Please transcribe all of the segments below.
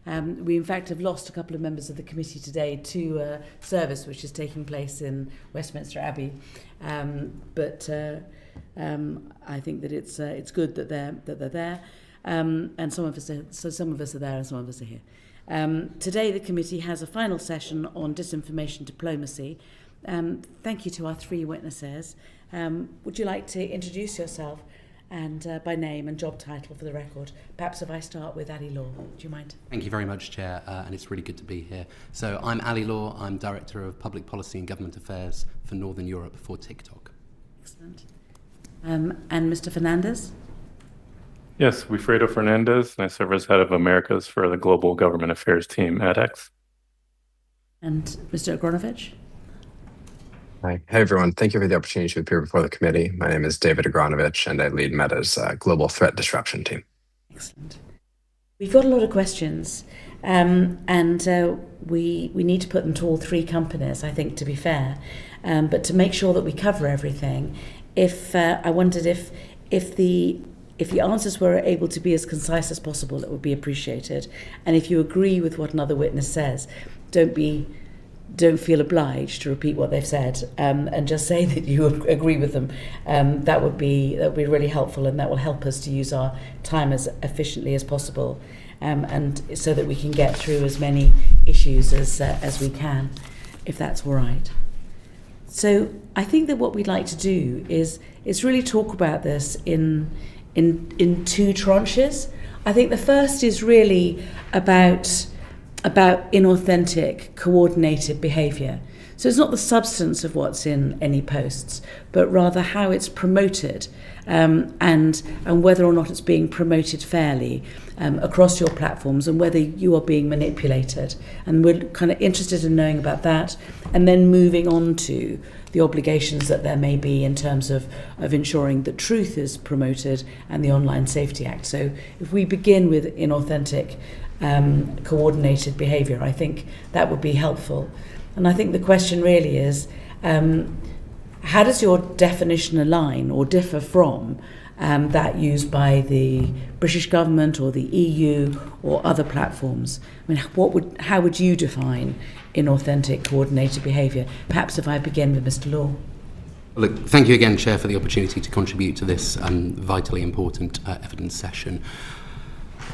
We in fact have lost a couple of members of the committee today to a service which is taking place in Westminster Abbey, but I think that it's good that they're there, and some of us are there and some of us are here. Today the committee has a final session on disinformation diplomacy. Thank you to our three witnesses. Would you like to introduce yourself and by name and job title for the record? Perhaps if I start with Ali Law, do you mind? Thank you very much, Chair, and it's really good to be here. So I'm Ali Law, I'm Director of Public Policy and Government Affairs for Northern Europe for TikTok. Excellent. And Mr. Fernandez? Yes, Wilfredo Fernandez, and I serve as Head of Americas for the Global Government Affairs team at X. And Mr. Agronovich? Hi. Hey, everyone. Thank you for the opportunity to appear before the committee. My name is David Agronovich, and I lead Meta's Global Threat Disruption team. Excellent. We've got a lot of questions, and we need to put them to all three companies, I think, to be fair. But to make sure that we cover everything, I wondered if the answers were able to be as concise as possible, it would be appreciated. And if you agree with what another witness says, don't feel obliged to repeat what they've said, and just say that you agree with them. That would be really helpful, and that will help us to use our time as efficiently as possible, and so that we can get through as many issues as we can, if that's all right. So I think that what we'd like to do is really talk about this in two tranches. I think the first is really about inauthentic, coordinated behaviour. So it's not the substance of what's in any posts, but rather how it's promoted, and whether or not it's being promoted fairly across your platforms, and whether you are being manipulated. And we're kind of interested in knowing about that, and then moving on to the obligations that there may be in terms of ensuring that truth is promoted and the Online Safety Act. So if we begin with inauthentic, coordinated behaviour, I think that would be helpful. And I think the question really is, how does your definition align or differ from that used by the British government or the EU or other platforms? I mean, how would you define inauthentic, coordinated behaviour? Perhaps if I begin with Mr. Law. Look, thank you again, Chair, for the opportunity to contribute to this vitally important evidence session.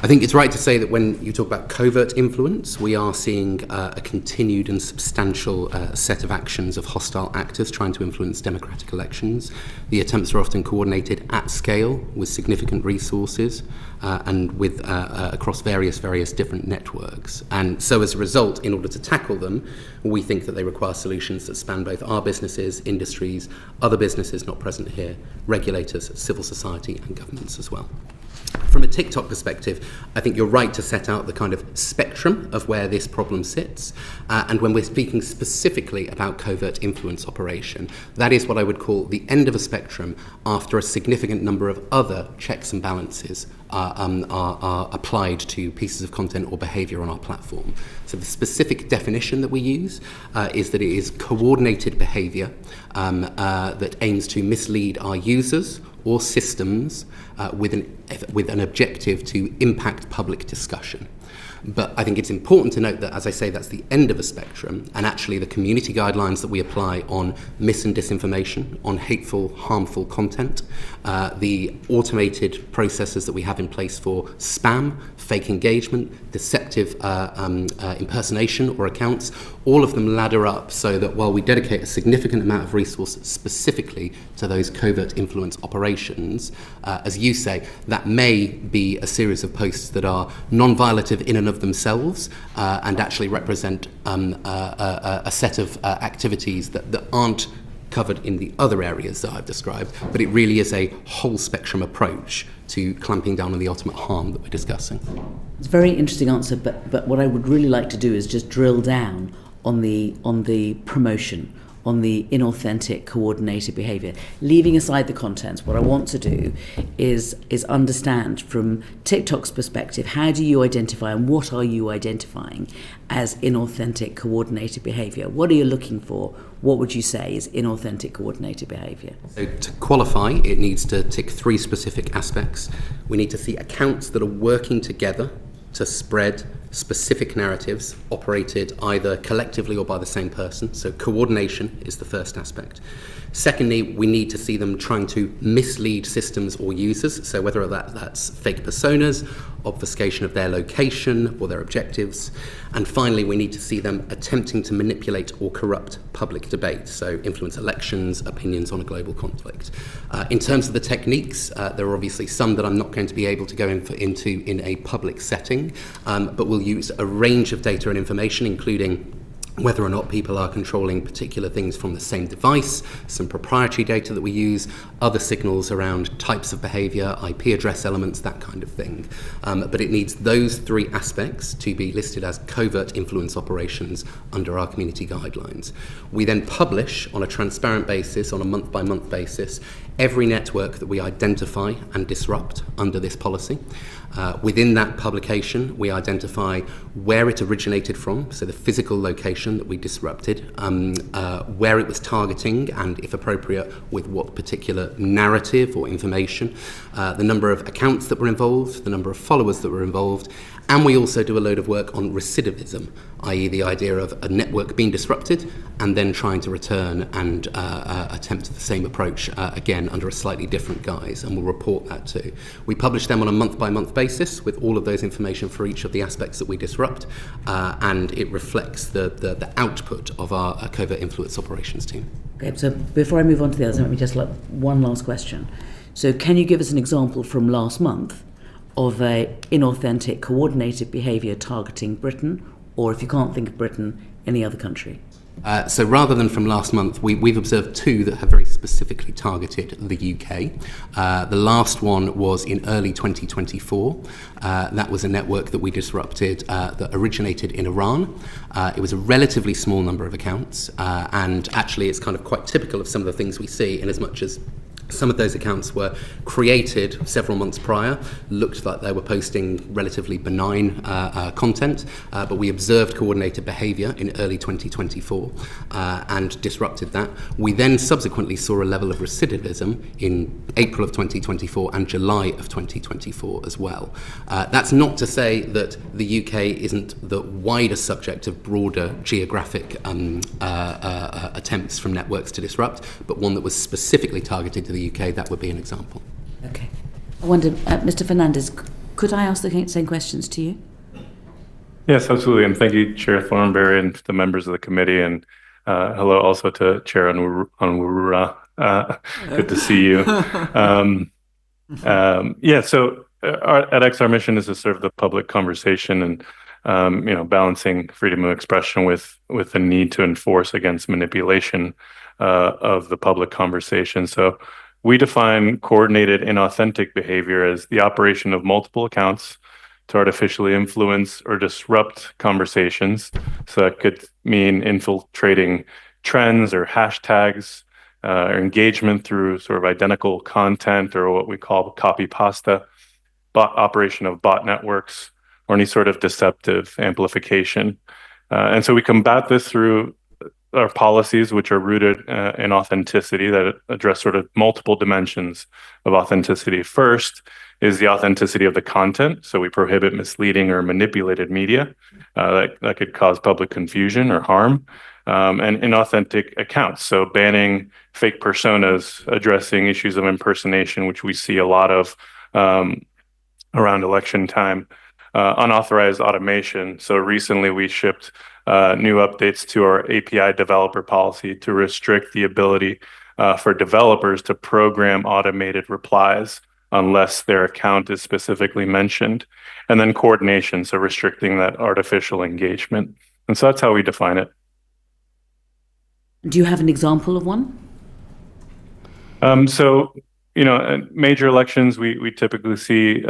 I think it's right to say that when you talk about covert influence, we are seeing a continued and substantial set of actions of hostile actors trying to influence democratic elections. The attempts are often coordinated at scale with significant resources and with across various different networks. And so as a result, in order to tackle them, we think that they require solutions that span both our businesses, industries, other businesses not present here, regulators, civil society and governments as well. From a TikTok perspective, I think you're right to set out the kind of spectrum of where this problem sits. And when we're speaking specifically about covert influence operation, that is what I would call the end of a spectrum after a significant number of other checks and balances are applied to pieces of content or behaviour on our platform. So the specific definition that we use is that it is coordinated behaviour that aims to mislead our users or systems with an objective to impact public discussion. But I think it's important to note that, as I say, that's the end of a spectrum, and actually the community guidelines that we apply on mis and disinformation, on hateful, harmful content, the automated processes that we have in place for spam, fake engagement, deceptive impersonation or accounts, all of them ladder up so that while we dedicate a significant amount of resources specifically to those covert influence operations, as you say, that may be a series of posts that are non-violative in and of themselves and actually represent a set of activities that aren't covered in the other areas that I've described, but it really is a whole spectrum approach to clamping down on the ultimate harm that we're discussing. It's a very interesting answer, but what I would really like to do is just drill down on the promotion, on the inauthentic, coordinated behaviour. Leaving aside the contents, what I want to do is understand from TikTok's perspective, how do you identify and what are you identifying as inauthentic, coordinated behaviour? What are you looking for? What would you say is inauthentic, coordinated behaviour? So to qualify, it needs to tick three specific aspects. We need to see accounts that are working together to spread specific narratives operated either collectively or by the same person. So coordination is the first aspect. Secondly, we need to see them trying to mislead systems or users, so whether that's fake personas, obfuscation of their location or their objectives. And finally, we need to see them attempting to manipulate or corrupt public debate, so influence elections, opinions on a global conflict. In terms of the techniques, there are obviously some that I'm not going to be able to go into in a public setting, but we'll use a range of data and information, including whether or not people are controlling particular things from the same device, some proprietary data that we use, other signals around types of behavior, IP address elements, that kind of thing. But it needs those three aspects to be listed as covert influence operations under our community guidelines. We then publish on a transparent basis, on a month-by-month basis, every network that we identify and disrupt under this policy. Within that publication, we identify where it originated from, so the physical location that we disrupted, where it was targeting, and if appropriate, with what particular narrative or information, the number of accounts that were involved, the number of followers that were involved, and we also do a load of work on recidivism, i.e. the idea of a network being disrupted and then trying to return and attempt the same approach again under a slightly different guise, and we'll report that too. We publish them on a month-by-month basis with all of those information for each of the aspects that we disrupt, and it reflects the output of our covert influence operations team. Okay, so before I move on to the others, let me just one last question. So can you give us an example from last month of a inauthentic coordinated behaviour targeting Britain, or if you can't think of Britain, any other country? So rather than from last month, we've observed two that have very specifically targeted the UK. The last one was in early 2024. That was a network that we disrupted that originated in Iran. It was a relatively small number of accounts, and actually it's kind of quite typical of some of the things we see, in as much as some of those accounts were created several months prior, looked like they were posting relatively benign content, but we observed coordinated behaviour in early 2024 and disrupted that. We then subsequently saw a level of recidivism in April of 2024 and July of 2024 as well. That's not to say that the UK isn't the wider subject of broader geographic attempts from networks to disrupt, but one that was specifically targeted to the UK, that would be an example. Okay. I wonder, Mr. Fernandez, could I ask the same questions to you? Yes, absolutely. And thank you, Chair Thornberry, and the members of the committee. And hello also to Chair Onwurah. Good to see you. So at edX, our mission is to serve the public conversation and balancing freedom of expression with the need to enforce against manipulation of the public conversation. So we define coordinated inauthentic behavior as the operation of multiple accounts to artificially influence or disrupt conversations. So that could mean infiltrating trends or hashtags, or engagement through sort of identical content, or what we call copy pasta, operation of bot networks, or any sort of deceptive amplification. And so we combat this through our policies, which are rooted in authenticity, that address sort of multiple dimensions of authenticity. First is the authenticity of the content. So we prohibit misleading or manipulated media that could cause public confusion or harm, and inauthentic accounts. So banning fake personas, addressing issues of impersonation, which we see a lot of around election time. Unauthorized automation. So recently we shipped new updates to our API developer policy to restrict the ability for developers to program automated replies unless their account is specifically mentioned. And then coordination, so restricting that artificial engagement. And so that's how we define it. Do you have an example of one? Major elections, we typically see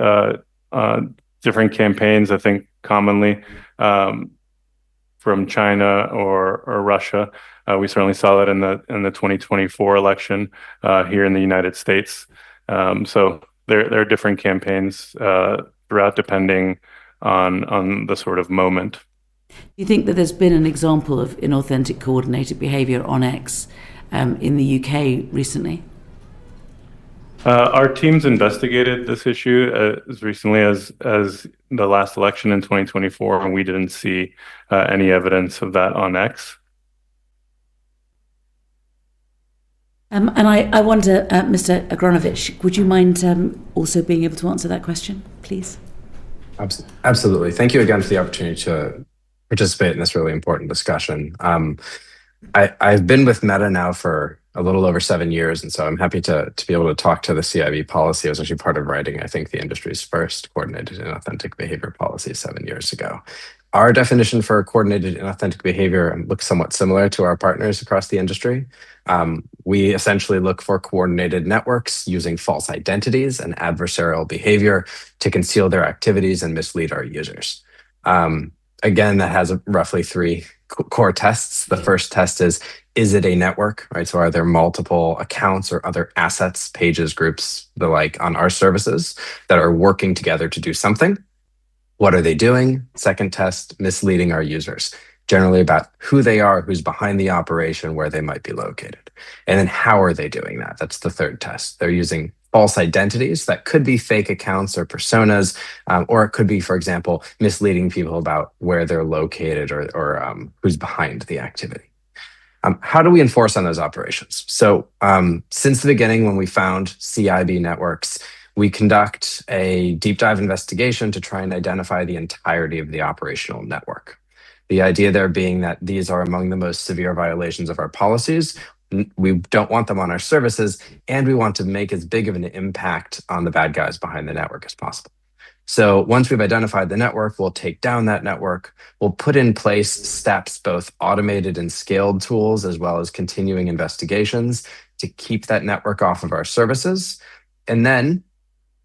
different campaigns, I think commonly from China or Russia. We certainly saw that in the 2024 election here in the United States. So there are different campaigns throughout, depending on the sort of moment. Do you think that there's been an example of inauthentic coordinated behaviour on X in the UK recently? Our teams investigated this issue as recently as the last election in 2024, and we didn't see any evidence of that on X. And I wonder, Mr. Agronovich, would you mind also being able to answer that question, please? Absolutely. Thank you again for the opportunity to participate in this really important discussion. I've been with Meta now for a little over 7 years, and so I'm happy to be able to talk to the CIB policy. I was actually part of writing, I think, the industry's first coordinated inauthentic behavior policy 7 years ago. Our definition for coordinated inauthentic behavior looks somewhat similar to our partners across the industry. We essentially look for coordinated networks using false identities and adversarial behavior to conceal their activities and mislead our users. Again, that has roughly 3 core tests. The first test is it a network, right? So are there multiple accounts or other assets, pages, groups, the like on our services that are working together to do something? What are they doing? Second test, misleading our users, generally about who they are, who's behind the operation, where they might be located. And then how are they doing that? That's the third test. They're using false identities that could be fake accounts or personas, or it could be, for example, misleading people about where they're located or who's behind the activity. How do we enforce on those operations? So since the beginning, when we found CIB networks, we conduct a deep dive investigation to try and identify the entirety of the operational network. The idea there being that these are among the most severe violations of our policies. We don't want them on our services, and we want to make as big of an impact on the bad guys behind the network as possible. So once we've identified the network, we'll take down that network. We'll put in place steps, both automated and scaled tools, as well as continuing investigations to keep that network off of our services. And then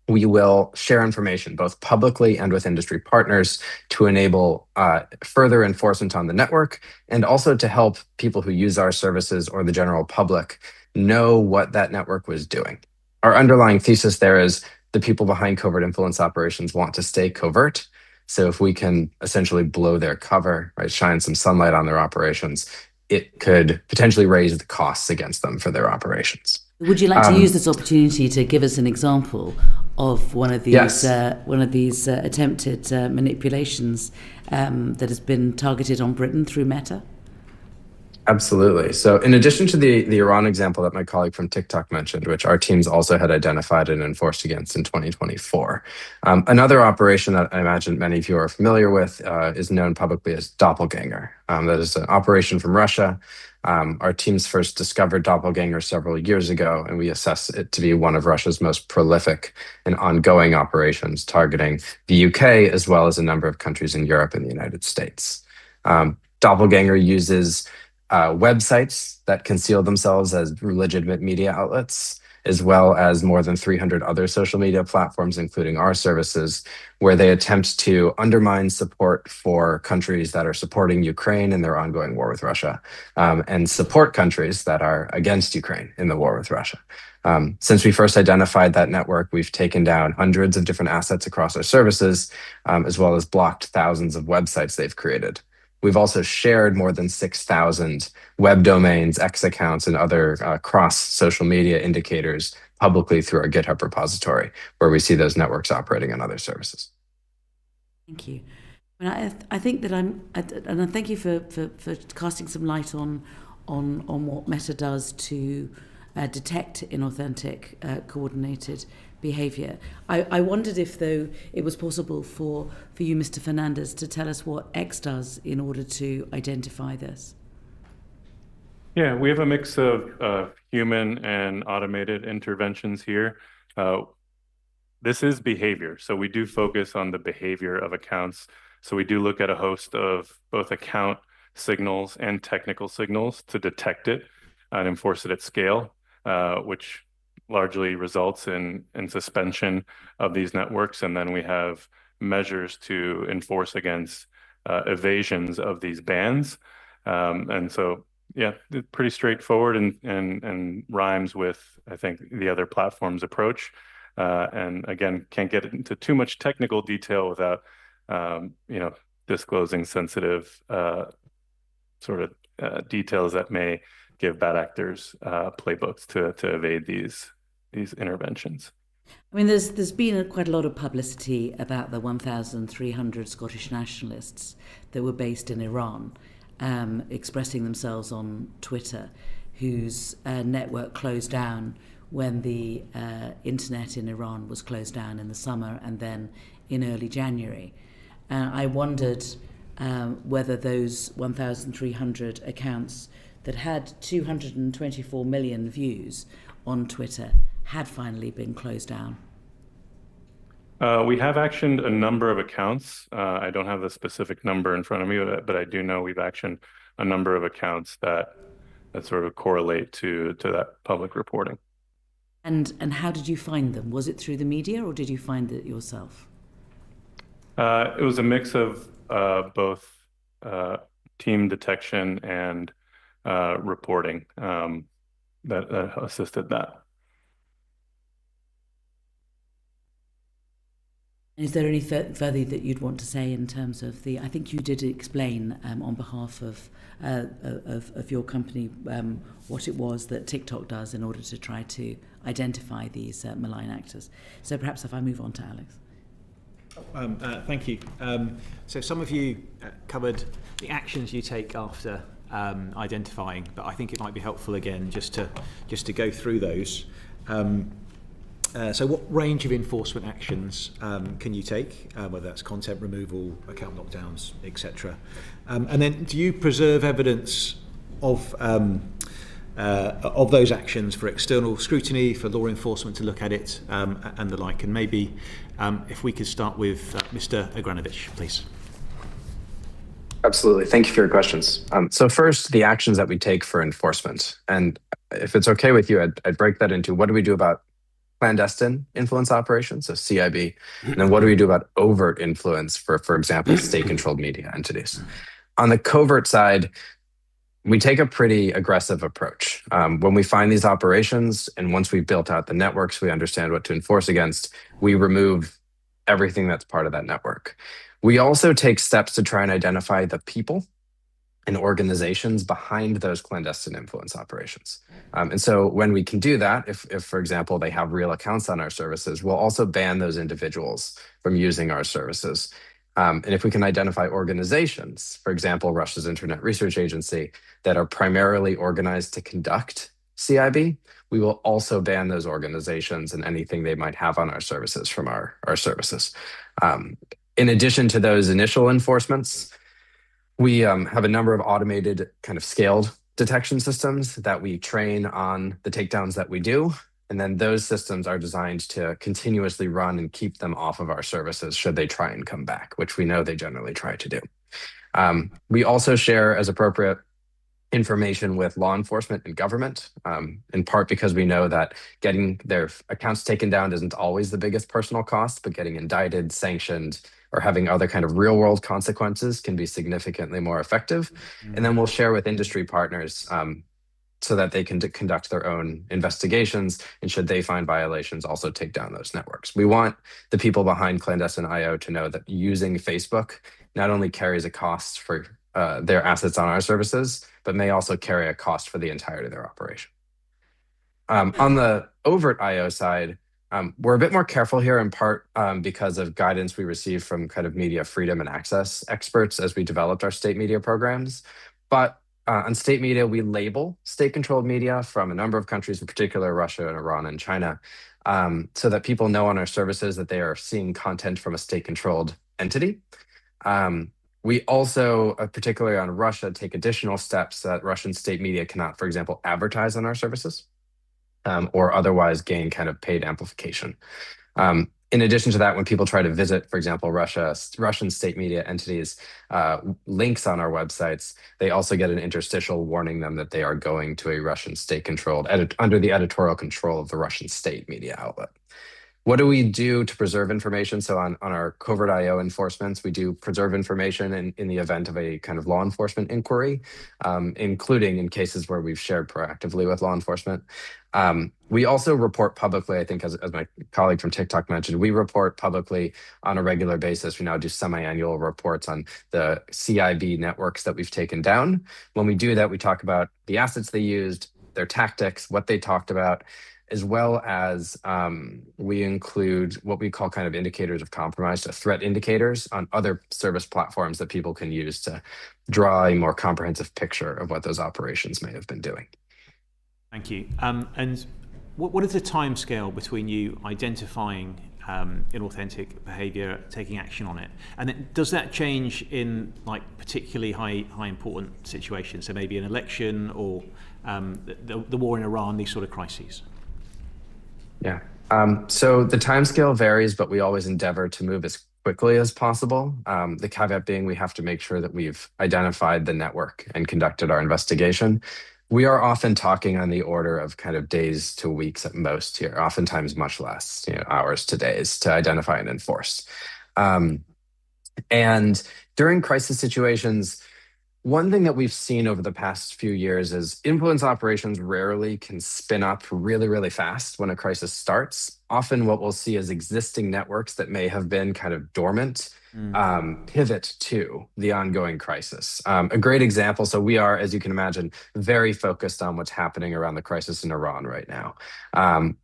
we will share information both publicly and with industry partners to enable further enforcement on the network, and also to help people who use our services or the general public know what that network was doing. Our underlying thesis there is the people behind covert influence operations want to stay covert. So if we can essentially blow their cover, right, shine some sunlight on their operations, it could potentially raise the costs against them for their operations. Would you like to use this opportunity to give us an example of one of these Yes. Attempted manipulations that has been targeted on Britain through Meta? Absolutely. So in addition to the Iran example that my colleague from TikTok mentioned, which our teams also had identified and enforced against in 2024, another operation that I imagine many of you are familiar with is known publicly as Doppelganger. That is an operation from Russia. Our teams first discovered Doppelganger several years ago, and we assess it to be one of Russia's most prolific and ongoing operations, targeting the UK as well as a number of countries in Europe and the United States. Doppelganger uses websites that conceal themselves as legitimate media outlets, as well as more than 300 other social media platforms, including our services, where they attempt to undermine support for countries that are supporting Ukraine in their ongoing war with Russia, and support countries that are against Ukraine in the war with Russia. Since we first identified that network, we've taken down hundreds of different assets across our services, as well as blocked thousands of websites they've created. We've also shared more than 6,000 web domains, X accounts, and other cross-social media indicators publicly through our GitHub repository, where we see those networks operating on other services. Thank you. I think that and I thank you for casting some light on what Meta does to detect inauthentic coordinated behavior. I wondered if, though, it was possible for you, Mr. Fernandez, to tell us what X does in order to identify this. Yeah, we have a mix of human and automated interventions here. This is behavior, so we do focus on the behavior of accounts. So we do look at a host of both account signals and technical signals to detect it and enforce it at scale, which largely results in suspension of these networks. And then we have measures to enforce against evasions of these bans. And so, yeah, it's pretty straightforward and rhymes with, I think, the other platform's approach. And again, can't get into too much technical detail without, disclosing sensitive details that may give bad actors playbooks to evade these these interventions. I mean, there's been quite a lot of publicity about the 1,300 Scottish nationalists that were based in Iran, expressing themselves on Twitter, whose network closed down when the internet in Iran was closed down in the summer and then in early January. I wondered whether those 1,300 accounts that had 224 million views on Twitter had finally been closed down. We have actioned a number of accounts. I don't have the specific number in front of me, but I do know we've actioned a number of accounts that sort of correlate to that public reporting. And how did you find them? Was it through the media or did you find it yourself? It was a mix of both team detection and reporting that assisted that. Is there any further that you'd want to say in terms of I think you did explain on behalf of your company what it was that TikTok does in order to try to identify these malign actors. So perhaps if I move on to Alex. Thank you. So some of you covered the actions you take after identifying, but I think it might be helpful again just to go through those. So what range of enforcement actions can you take, whether that's content removal, account lockdowns, etc. And then do you preserve evidence of those actions for external scrutiny, for law enforcement to look at it, and the like? And maybe if we could start with Mr. Agranovich, please. Absolutely. Thank you for your questions. So first, the actions that we take for enforcement. And if it's okay with you, I'd break that into what do we do about clandestine influence operations, so CIB, and then what do we do about overt influence for example, state-controlled media entities. On the covert side, we take a pretty aggressive approach. When we find these operations, and once we've built out the networks, we understand what to enforce against, we remove everything that's part of that network. We also take steps to try and identify the people and organizations behind those clandestine influence operations. And so when we can do that, if for example, they have real accounts on our services, we'll also ban those individuals from using our services. And if we can identify organizations, for example, Russia's Internet Research Agency, that are primarily organized to conduct CIB, we will also ban those organizations and anything they might have on our services from our services. In addition to those initial enforcements, we have a number of automated kind of scaled detection systems that we train on the takedowns that we do. And then those systems are designed to continuously run and keep them off of our services should they try and come back, which we know they generally try to do. We also share, as appropriate, information with law enforcement and government, in part because we know that getting their accounts taken down isn't always the biggest personal cost, but getting indicted, sanctioned, or having other kind of real world consequences can be significantly more effective. And then we'll share with industry partners so that they can conduct their own investigations, and should they find violations, also take down those networks. We want the people behind clandestine IO to know that using Facebook not only carries a cost for their assets on our services, but may also carry a cost for the entirety of their operation. On the overt IO side, we're a bit more careful here, in part because of guidance we received from kind of media freedom and access experts as we developed our state media programs. But on state media, we label state-controlled media from a number of countries, in particular Russia and Iran and China, so that people know on our services that they are seeing content from a state-controlled entity. We also, particularly on Russia, take additional steps that Russian state media cannot, for example, advertise on our services or otherwise gain kind of paid amplification. In addition to that, when people try to visit, for example, Russian state media entities' links on our websites, they also get an interstitial warning them that they are going to a Russian state-controlled, under the editorial control of the Russian state media outlet. What do we do to preserve information? So on our covert IO enforcements, we do preserve information in the event of a kind of law enforcement inquiry, including in cases where we've shared proactively with law enforcement. We also report publicly, I think as my colleague from TikTok mentioned, we report publicly on a regular basis. We now do semi-annual reports on the CIB networks that we've taken down. When we do that, we talk about the assets they used, their tactics, what they talked about. as well as we include what we call kind of indicators of compromise, so threat indicators on other service platforms that people can use to draw a more comprehensive picture of what those operations may have been doing. Thank you. And what is the time scale between you identifying inauthentic behavior, taking action on it, and then does that change in like particularly high important situations? So maybe an election or the war in Iran, these sort of crises. Yeah. So the timescale varies, but we always endeavor to move as quickly as possible. The caveat being we have to make sure that we've identified the network and conducted our investigation. We are often talking on the order of kind of days to weeks at most here, oftentimes much less, hours to days to identify and enforce. And during crisis situations, one thing that we've seen over the past few years is influence operations rarely can spin up really, really fast when a crisis starts. Often what we'll see is existing networks that may have been kind of dormant pivot to the ongoing crisis. A great example, so we are, as you can imagine, very focused on what's happening around the crisis in Iran right now.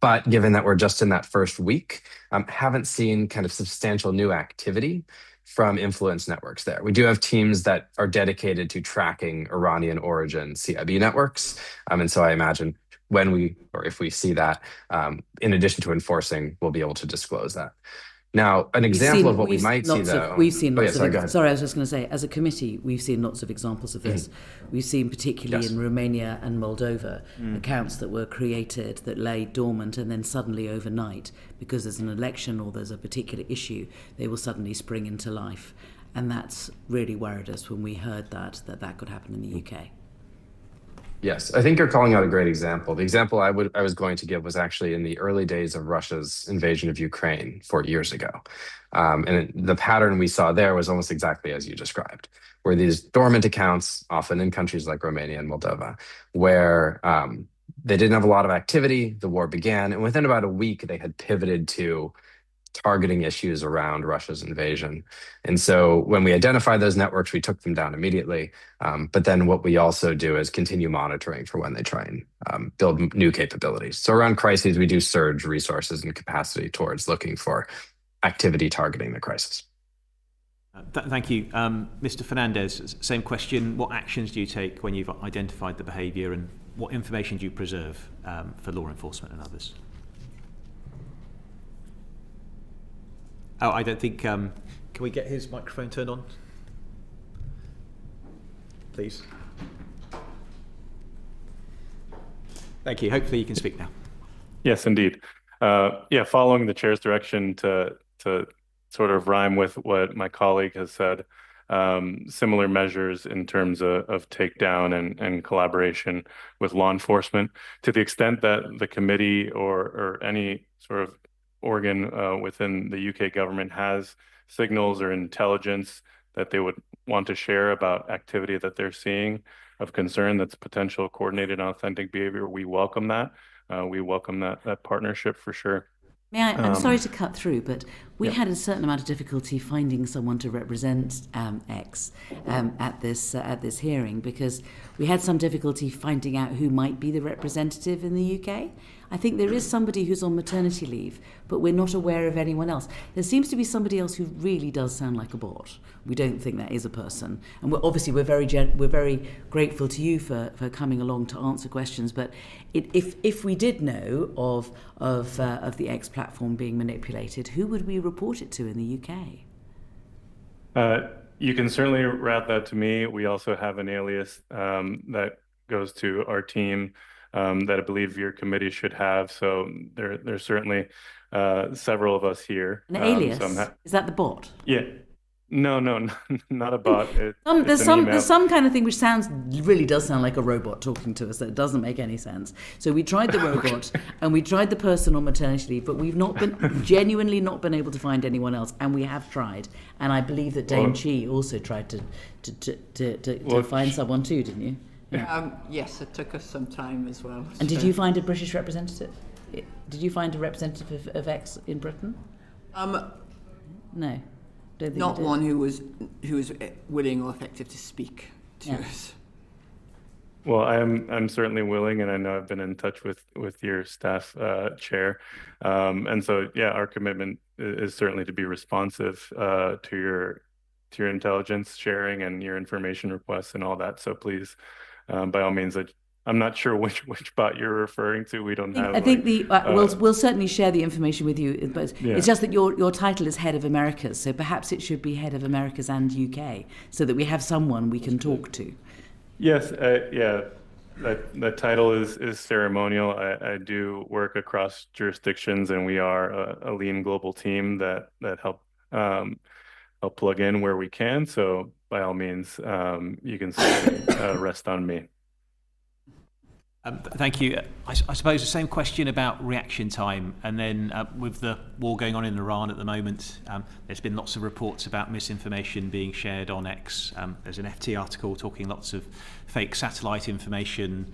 But given that we're just in that first week, haven't seen kind of substantial new activity from influence networks there. We do have teams that are dedicated to tracking Iranian origin CIB networks. And so I imagine when we, or if we see that, in addition to enforcing, we'll be able to disclose that. Now, an example of what we might see though. We've seen lots go ahead. of, sorry, I was just going to say, as a committee, we've seen lots of examples of this. We've seen particularly in Romania and Moldova, accounts that were created that lay dormant and then suddenly overnight, because there's an election or there's a particular issue, they will suddenly spring into life. And that's really worried us when we heard that could happen in the UK. Yes, I think you're calling out a great example. The example I was going to give was actually in the early days of Russia's invasion of Ukraine 4 years ago. And the pattern we saw there was almost exactly as you described, where these dormant accounts, often in countries like Romania and Moldova, where they didn't have a lot of activity, the war began, and within about a week, they had pivoted to targeting issues around Russia's invasion. And so when we identified those networks, we took them down immediately. But then what we also do is continue monitoring for when they try and build new capabilities. So around crises, we do surge resources and capacity towards looking for activity targeting the crisis. Thank you. Mr. Fernandez, same question. What actions do you take when you've identified the behavior, and what information do you preserve for law enforcement and others? Oh, I don't think, can we get his microphone turned on? Please. Thank you. Hopefully you can speak now. Yes, indeed. Following the chair's direction to sort of rhyme with what my colleague has said, similar measures in terms of takedown and collaboration with law enforcement, to the extent that the committee or any sort of organ within the UK government has signals or intelligence that they would want to share about activity that they're seeing of concern that's potential coordinated and authentic behavior. We welcome that. We welcome that partnership for sure. May I, I'm sorry to cut through, but we had a certain amount of difficulty finding someone to represent X at this hearing, because we had some difficulty finding out who might be the representative in the UK. I think there is somebody who's on maternity leave, but we're not aware of anyone else. There seems to be somebody else who really does sound like a bot. We don't think that is a person, and we're very grateful to you for coming along to answer questions. But if we did know of the X platform being manipulated, who would we report it to in the UK? You can certainly route that to me. We also have an alias that goes to our team that I believe your committee should have. So there's certainly several of us here. An alias? Is that the bot? Yeah. No, not a bot. There's some kind of thing which really does sound like a robot talking to us. That doesn't make any sense. So we tried the robot and we tried the person on maternity leave, but we've genuinely not been able to find anyone else. And we have tried. And I believe that Dame Chi also tried to find someone too, didn't you? Yeah. Yes, it took us some time as well. And did you find a British representative? Did you find a representative of X in Britain? No. Not one who was willing or effective to speak to us. Well, I'm certainly willing, and I know I've been in touch with your staff, chair, and so yeah, our commitment is certainly to be responsive to your intelligence sharing and your information requests and all that. So please, by all means, I'm not sure which bot you're referring to. We don't have. I think we'll certainly share the information with you, but Yeah. it's just that your title is Head of Americas, so perhaps it should be Head of Americas and UK, so that we have someone we can talk to. Yes, yeah, that title is ceremonial. I do work across jurisdictions, and we are a lean global team that help plug in where we can. So by all means, you can certainly rest on me. Thank you. I suppose the same question about reaction time, and then with the war going on in Iran at the moment, there's been lots of reports about misinformation being shared on X. There's an FT article talking lots of fake satellite information,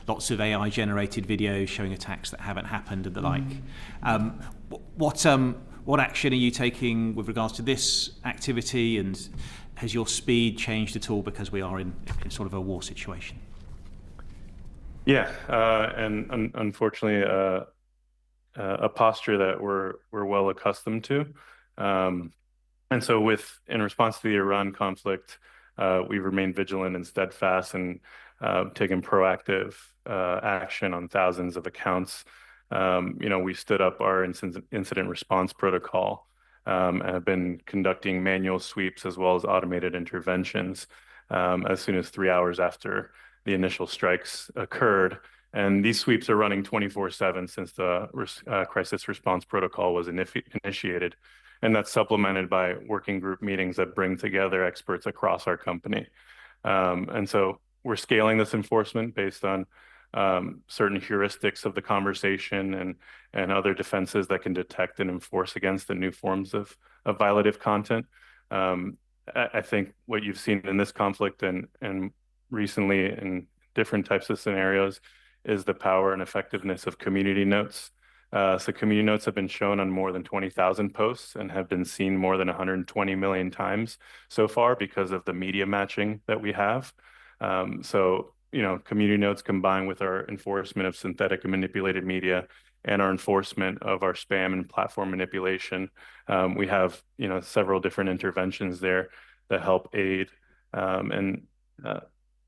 lots of AI-generated videos showing attacks that haven't happened and the like. What action are you taking with regards to this activity, and has your speed changed at all because we are in sort of a war situation? Yeah, and unfortunately, a posture that we're well accustomed to, and so in response to the Iran conflict, we've remained vigilant and steadfast, and taken proactive action on thousands of accounts. We stood up our incident response protocol, and have been conducting manual sweeps as well as automated interventions as soon as 3 hours after the initial strikes occurred. And these sweeps are running 24/7 since the crisis response protocol was initiated. And that's supplemented by working group meetings that bring together experts across our company. And so we're scaling this enforcement based on certain heuristics of the conversation and other defenses that can detect and enforce against the new forms of violative content. I think what you've seen in this conflict and recently in different types of scenarios is the power and effectiveness of community notes. So community notes have been shown on more than 20,000 posts and have been seen more than 120 million times so far because of the media matching that we have. Community notes combined with our enforcement of synthetic and manipulated media and our enforcement of our spam and platform manipulation, we have several different interventions there that help aid and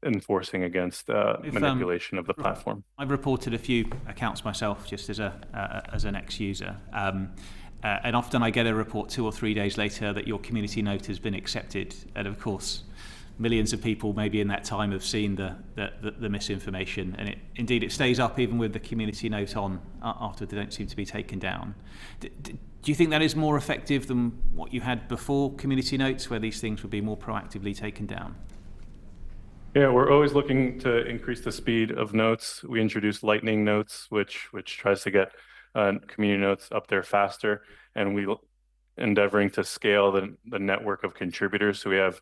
enforcing against manipulation of the platform. I've reported a few accounts myself, just as an ex-user, and often I get a report 2 or 3 days later that your community note has been accepted, and of course millions of people maybe in that time have seen the misinformation, and it stays up even with the community note on after they don't seem to be taken down. Do you think that is more effective than what you had before community notes, where these things would be more proactively taken down? Yeah, we're always looking to increase the speed of notes. We introduced lightning notes, which tries to get community notes up there faster, and we endeavoring to scale the network of contributors. So we have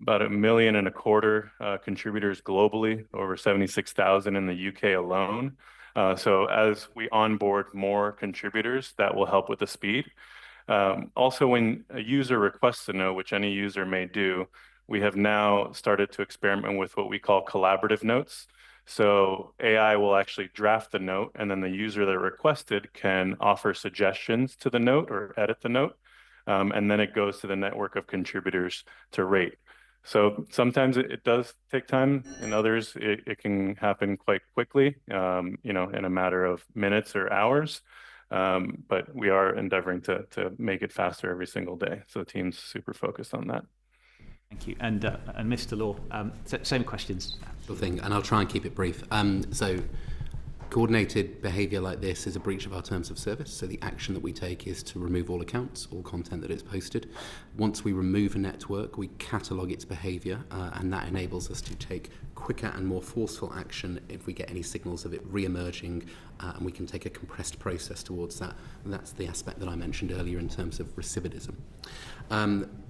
about 1.25 million contributors globally, over 76,000 in the UK alone. So as we onboard more contributors, that will help with the speed. Also, when a user requests a note, which any user may do, we have now started to experiment with what we call collaborative notes. So AI will actually draft the note, and then the user that requested can offer suggestions to the note or edit the note. And then it goes to the network of contributors to rate. So sometimes it does take time, and others it can happen quite quickly, in a matter of minutes or hours. But we are endeavoring to make it faster every single day. So the team's super focused on that. Thank you. And Mr. Law, same questions. Sure thing, and I'll try and keep it brief. So coordinated behaviour like this is a breach of our terms of service. So the action that we take is to remove all accounts, all content that is posted. Once we remove a network, we catalogue its behaviour, and that enables us to take quicker and more forceful action if we get any signals of it re-emerging, and we can take a compressed process towards that. And that's the aspect that I mentioned earlier in terms of recidivism.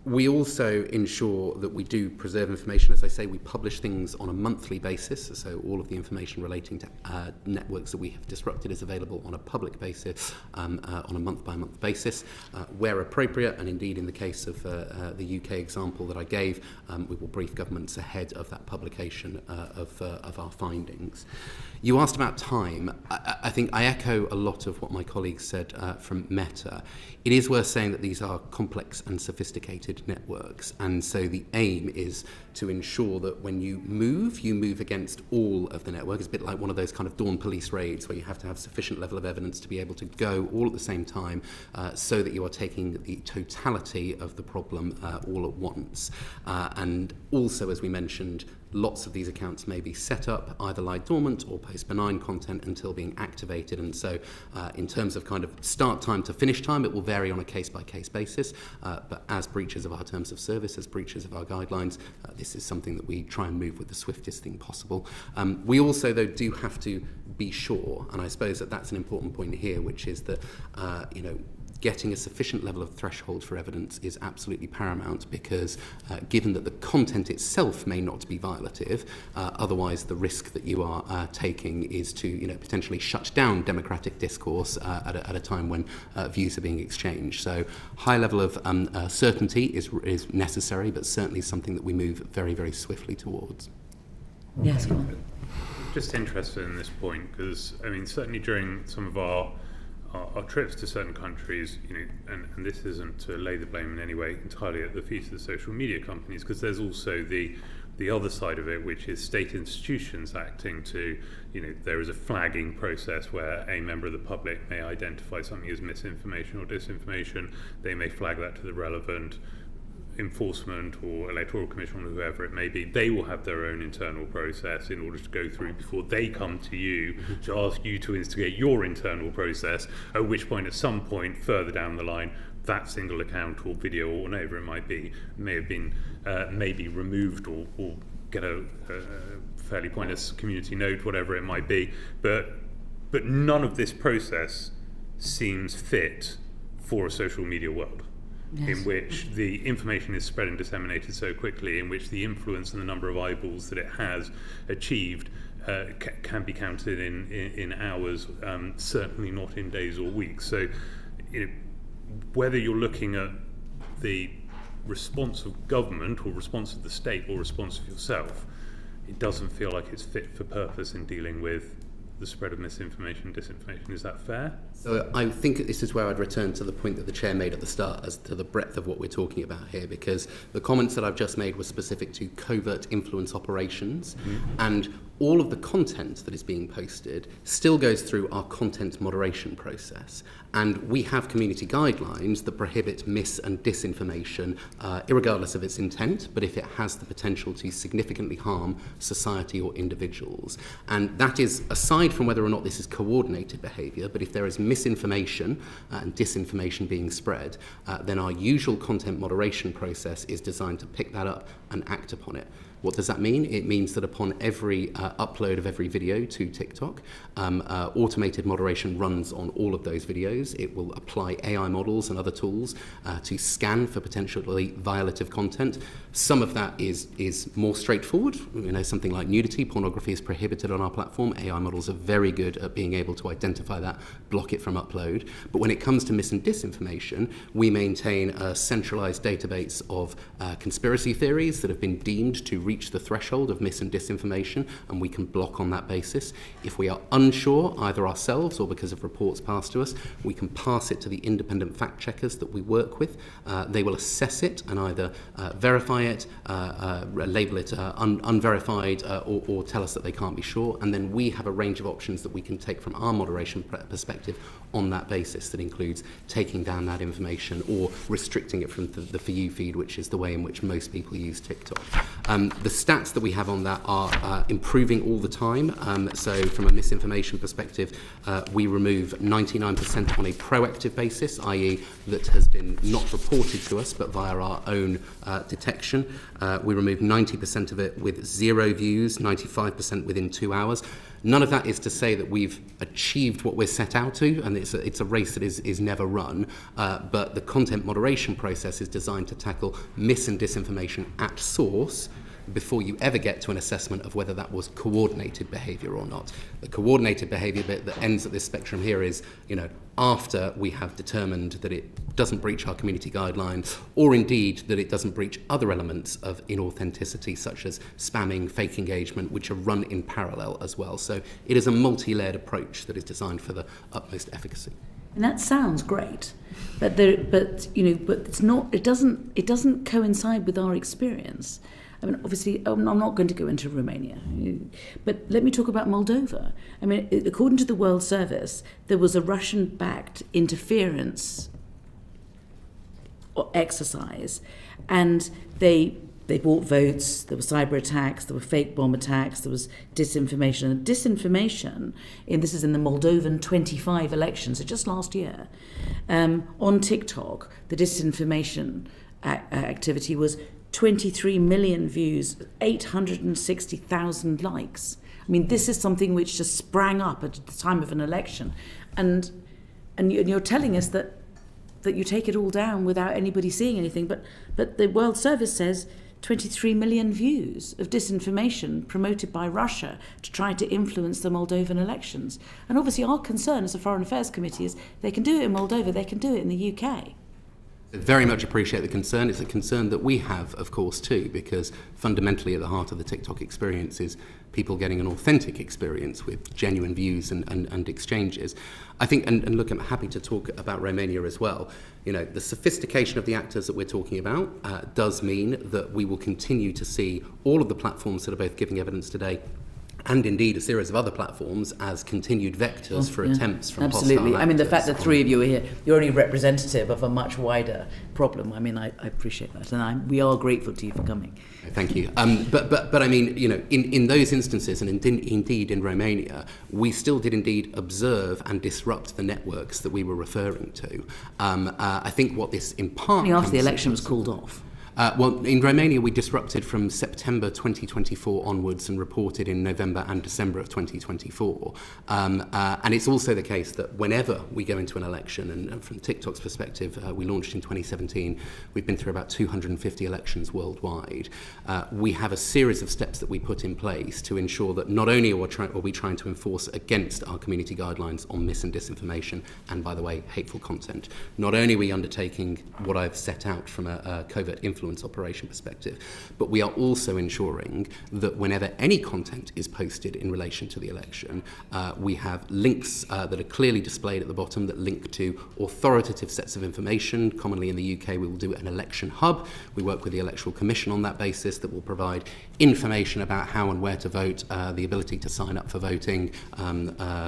We also ensure that we do preserve information. As I say, we publish things on a monthly basis, so all of the information relating to networks that we have disrupted is available on a public basis, on a month-by-month basis. Where appropriate, and indeed in the case of the UK example that I gave, we will brief governments ahead of that publication of our findings. You asked about time. I think I echo a lot of what my colleagues said from Meta. It is worth saying that these are complex and sophisticated networks, and so the aim is to ensure that when you move against all of the network. It's a bit like one of those kind of dawn police raids where you have to have sufficient level of evidence to be able to go all at the same time, so that you are taking the totality of the problem all at once. And also, as we mentioned, lots of these accounts may be set up, either lie dormant or post benign content until being activated. And so in terms of kind of start time to finish time, it will vary on a case-by-case basis. But as breaches of our terms of service, as breaches of our guidelines, this is something that we try and move with the swiftest thing possible. We also, though, do have to be sure, and I suppose that that's an important point here, which is that, getting a sufficient level of threshold for evidence is absolutely paramount, because given that the content itself may not be violative, otherwise the risk that you are taking is to potentially shut down democratic discourse at a time when views are being exchanged. So high level of certainty is necessary, but certainly something that we move very, very swiftly towards. Yes. Just interested in this point, because certainly during some of our trips to certain countries, and this isn't to lay the blame in any way entirely at the feet of the social media companies, because there's also the other side of it, which is state institutions acting to, there is a flagging process where a member of the public may identify something as misinformation or disinformation. They may flag that to the relevant enforcement or electoral commission or whoever it may be. They will have their own internal process in order to go through before they come to you to ask you to instigate your internal process, at which point, at some point further down the line, that single account or video or whatever it might be may have been maybe removed or get a fairly pointless community note, whatever it might be. But none of this process seems fit for a social media world. Yes. In which the information is spread and disseminated so quickly, in which the influence and the number of eyeballs that it has achieved can be counted in hours, certainly not in days or weeks. So whether you're looking at the response of government or response of the state or response of yourself, it doesn't feel like it's fit for purpose in dealing with the spread of misinformation and disinformation. Is that fair? So I think this is where I'd return to the point that the chair made at the start as to the breadth of what we're talking about here, because the comments that I've just made were specific to covert influence operations, and all of the content that is being posted still goes through our content moderation process. And we have community guidelines that prohibit mis and disinformation, irregardless of its intent, but if it has the potential to significantly harm society or individuals. And that is aside from whether or not this is coordinated behaviour, but if there is misinformation and disinformation being spread, then our usual content moderation process is designed to pick that up and act upon it. What does that mean? It means that upon every upload of every video to TikTok, automated moderation runs on all of those videos. It will apply AI models and other tools to scan for potentially violative content. Some of that is more straightforward. Something like nudity, pornography is prohibited on our platform. AI models are very good at being able to identify that, block it from upload. But when it comes to mis and disinformation, we maintain a centralized database of conspiracy theories that have been deemed to reach the threshold of mis and disinformation, and we can block on that basis. If we are unsure, either ourselves or because of reports passed to us, we can pass it to the independent fact checkers that we work with. They will assess it and either verify it, label it unverified, or tell us that they can't be sure. And then we have a range of options that we can take from our moderation perspective on that basis, that includes taking down that information or restricting it from the For You feed, which is the way in which most people use TikTok. The stats that we have on that are improving all the time. So from a misinformation perspective, we remove 99% on a proactive basis, i.e. that has been not reported to us, but via our own detection. We remove 90% of it with 0 views, 95% within 2 hours. None of that is to say that we've achieved what we're set out to, and it's a race that is never run, but the content moderation process is designed to tackle mis and disinformation at source before you ever get to an assessment of whether that was coordinated behaviour or not. The coordinated behaviour bit that ends at this spectrum here is, after we have determined that it doesn't breach our community guidelines, or indeed that it doesn't breach other elements of inauthenticity, such as spamming, fake engagement, which are run in parallel as well. So it is a multi-layered approach that is designed for the utmost efficacy. And that sounds great, but it's not. It doesn't coincide with our experience. I mean, obviously, I'm not going to go into Romania, but let me talk about Moldova. I mean, according to the World Service, there was a Russian-backed interference exercise, and they bought votes, there were cyber attacks, there were fake bomb attacks, there was disinformation. And disinformation, this is in the Moldovan 25 elections, so just last year, on TikTok, the disinformation activity was 23 million views, 860,000 likes. I mean, this is something which just sprang up at the time of an election. And you're telling us that you take it all down without anybody seeing anything. But the World Service says 23 million views of disinformation promoted by Russia to try to influence the Moldovan elections. And obviously our concern as a Foreign Affairs Committee is they can do it in Moldova, they can do it in the UK. Very much appreciate the concern. It's a concern that we have, of course, too, because fundamentally at the heart of the TikTok experience is people getting an authentic experience with genuine views and exchanges. I think, and look, I'm happy to talk about Romania as well. The sophistication of the actors that we're talking about does mean that we will continue to see all of the platforms that are both giving evidence today and indeed a series of other platforms as continued vectors for attempts from absolutely. hostile I mean, the actors fact that 3 of you are here, you're only representative of a much wider problem. I mean, I appreciate that, and we are grateful to you for coming. Thank you. But I mean, in those instances, and indeed in Romania, we still did indeed observe and disrupt the networks that we were referring to. I think what this in part... Only after the election was called off. Well, in Romania, we disrupted from September 2024 onwards and reported in November and December of 2024. And it's also the case that whenever we go into an election, and from TikTok's perspective, we launched in 2017, we've been through about 250 elections worldwide. We have a series of steps that we put in place to ensure that not only are we trying to enforce against our community guidelines on mis and disinformation, and by the way, hateful content, not only are we undertaking what I've set out from a covert influence operation perspective, but we are also ensuring that whenever any content is posted in relation to the election, we have links that are clearly displayed at the bottom that link to authoritative sets of information. Commonly in the UK, we will do an election hub. We work with the Electoral Commission on that basis that will provide information about how and where to vote, the ability to sign up for voting,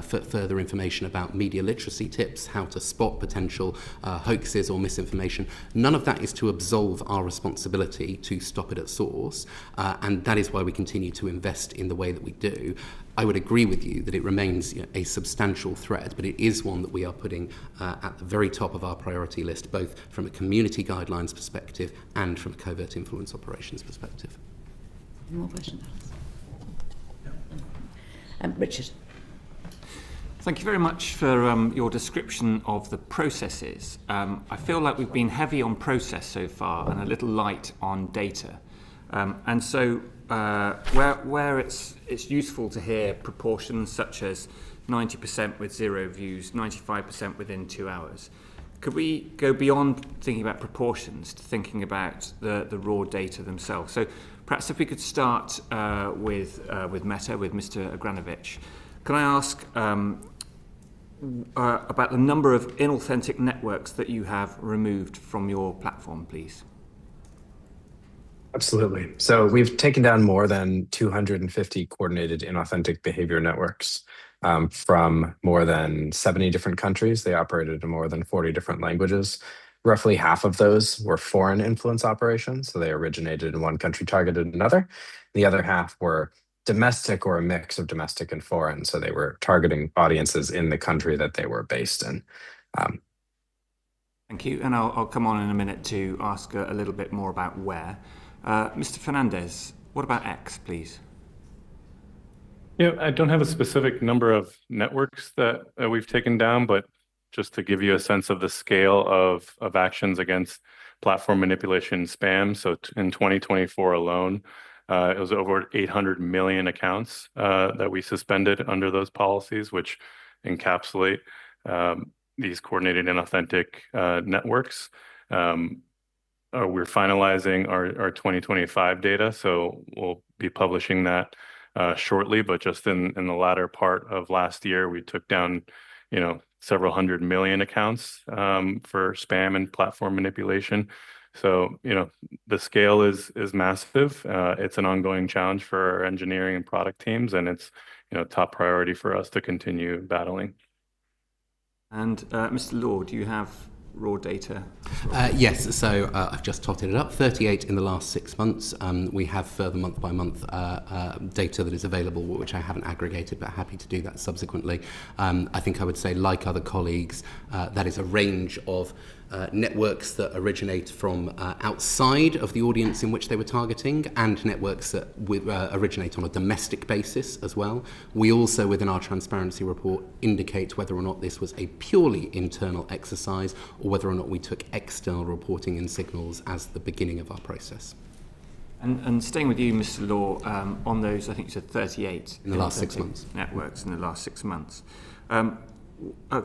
further information about media literacy tips, how to spot potential hoaxes or misinformation. None of that is to absolve our responsibility to stop it at source, and that is why we continue to invest in the way that we do. I would agree with you that it remains a substantial threat, but it is one that we are putting at the very top of our priority list, both from a community guidelines perspective and from a covert influence operations perspective. Any more questions? Richard. Thank you very much for your description of the processes. I feel like we've been heavy on process so far and a little light on data. And so where it's useful to hear proportions such as 90% with 0 views, 95% within 2 hours, could we go beyond thinking about proportions to thinking about the raw data themselves? So perhaps if we could start with Meta, with Mr. Agranovich. Can I ask about the number of inauthentic networks that you have removed from your platform, please? Absolutely. So we've taken down more than 250 coordinated inauthentic behavior networks from more than 70 different countries. They operated in more than 40 different languages. Roughly half of those were foreign influence operations, so they originated in one country, targeted another. The other half were domestic or a mix of domestic and foreign. So they were targeting audiences in the country that they were based in. Thank you. And I'll come on in a minute to ask a little bit more about where. Mr. Fernandez, what about X, please? Yeah, I don't have a specific number of networks that we've taken down, but just to give you a sense of the scale of actions against platform manipulation spam. So in 2024 alone, it was over 800 million accounts that we suspended under those policies, which encapsulate these coordinated and authentic networks. We're finalizing our 2025 data, so we'll be publishing that shortly. But just in the latter part of last year, we took down, several hundred million accounts for spam and platform manipulation. So, the scale is massive. It's an ongoing challenge for our engineering and product teams, and it's, top priority for us to continue battling. And Mr. Law, do you have raw data? Yes, so I've just totted it up, 38 in the last 6 months. We have further month-by-month data that is available, which I haven't aggregated, but happy to do that subsequently. I think I would say, like other colleagues, that is a range of networks that originate from outside of the audience in which they were targeting, and networks that originate on a domestic basis as well. We also, within our transparency report, indicate whether or not this was a purely internal exercise or whether or not we took external reporting and signals as the beginning of our process. And staying with you, Mr. Law, on those, I think you said 38 in the last 6 months. Networks in the last 6 months.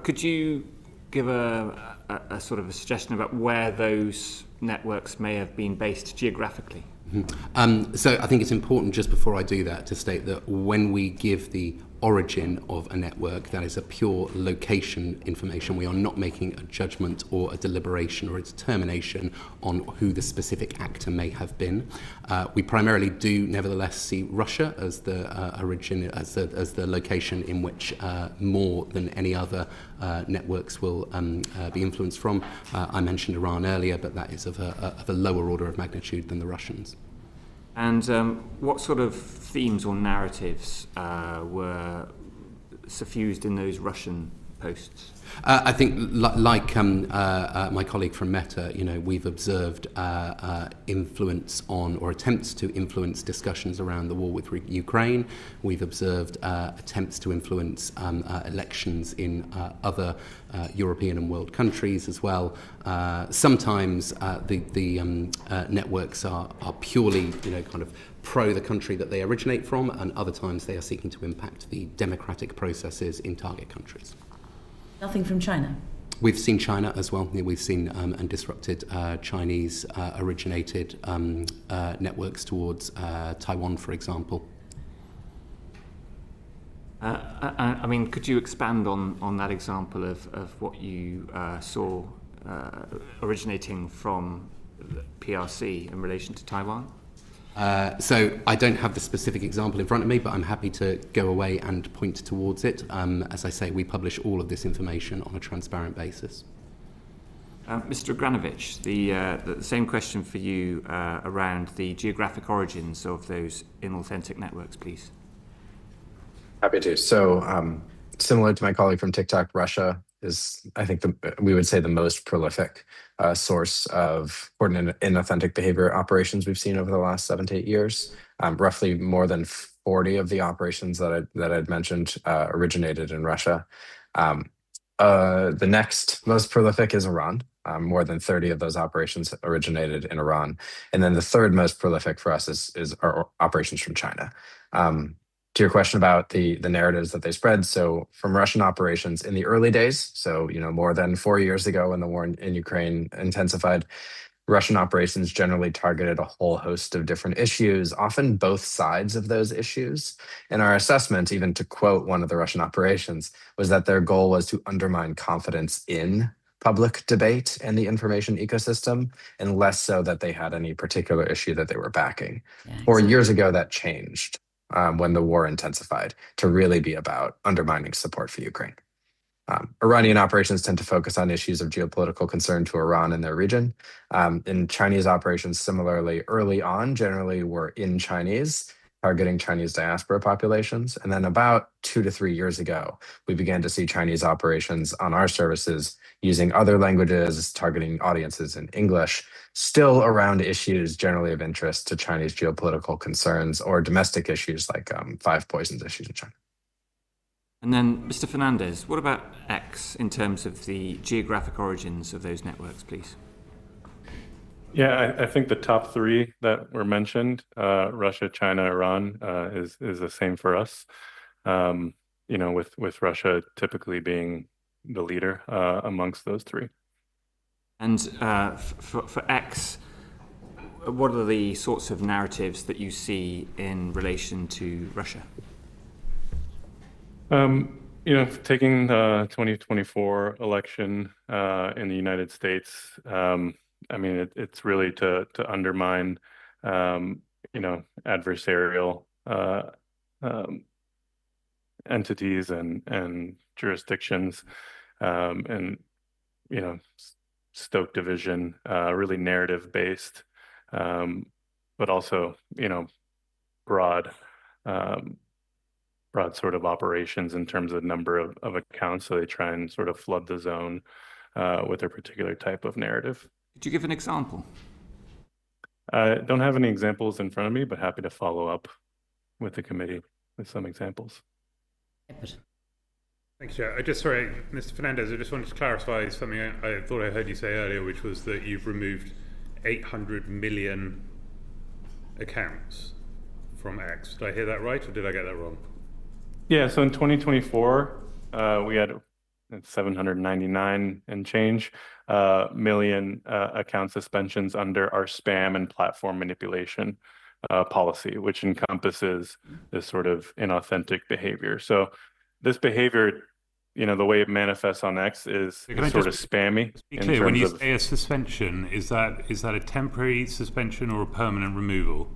Could you give a sort of a suggestion about where those networks may have been based geographically? So I think it's important, just before I do that, to state that when we give the origin of a network, that is a pure location information. We are not making a judgment or a deliberation or a determination on who the specific actor may have been. We primarily do nevertheless see Russia as the origin, as the location in which more than any other networks will be influenced from. I mentioned Iran earlier, but that is of a lower order of magnitude than the Russians. And what sort of themes or narratives were suffused in those Russian posts? I think, like my colleague from Meta, we've observed influence on, or attempts to influence, discussions around the war with Ukraine. We've observed attempts to influence elections in other European and world countries as well. Sometimes the networks are purely, kind of pro the country that they originate from, and other times they are seeking to impact the democratic processes in target countries. Nothing from China? We've seen China as well. We've seen and disrupted Chinese originated networks towards Taiwan, for example. I mean, could you expand on that example of what you saw originating from PRC in relation to Taiwan? So I don't have the specific example in front of me, but I'm happy to go away and point towards it. As I say, we publish all of this information on a transparent basis. Mr. Agranovich, the same question for you around the geographic origins of those inauthentic networks, please. Happy to. So similar to my colleague from TikTok, Russia is, I think, we would say the most prolific source of coordinated inauthentic behavior operations we've seen over the last 7 to 8 years. Roughly more than 40 of the operations that I'd mentioned originated in Russia. The next most prolific is Iran. More than 30 of those operations originated in Iran. And then the third most prolific for us is our operations from China. To your question about the narratives that they spread, so from Russian operations in the early days, so more than 4 years ago when the war in Ukraine intensified, Russian operations generally targeted a whole host of different issues, often both sides of those issues. And our assessment, even to quote one of the Russian operations, was that their goal was to undermine confidence in public debate and the information ecosystem, and less so that they had any particular issue that they were backing. Yeah, 4 years ago, that changed. When the war intensified, to really be about undermining support for Ukraine. Iranian operations tend to focus on issues of geopolitical concern to Iran and their region. And Chinese operations, similarly, early on, generally were in Chinese, targeting Chinese diaspora populations. And then about 2 to 3 years ago, we began to see Chinese operations on our services using other languages, targeting audiences in English, still around issues generally of interest to Chinese geopolitical concerns or domestic issues like five poisons issues in China. And then, Mr. Fernandez, what about X in terms of the geographic origins of those networks, please? Yeah, I think the top three that were mentioned, Russia, China, Iran, is the same for us. With Russia typically being the leader amongst those three. And for X, what are the sorts of narratives that you see in relation to Russia? Taking the 2024 election in the United States, it's really to undermine, adversarial entities and jurisdictions, and stoke division, really narrative based, but also broad sort of operations in terms of number of accounts. So they try and sort of flood the zone with a particular type of narrative. Could you give an example? I don't have any examples in front of me, but happy to follow up with the committee with some examples. Thanks, Chair. Sorry, Mr. Fernandez, I just wanted to clarify something I thought I heard you say earlier, which was that you've removed 800 million accounts from X. Did I hear that right, or did I get that wrong? Yeah, so in 2024, we had 799 and change million account suspensions under our spam and platform manipulation policy, which encompasses this sort of inauthentic behavior. So this behavior, the way it manifests on X is sort of spammy. Be clear, when you say a suspension, is that a temporary suspension or a permanent removal?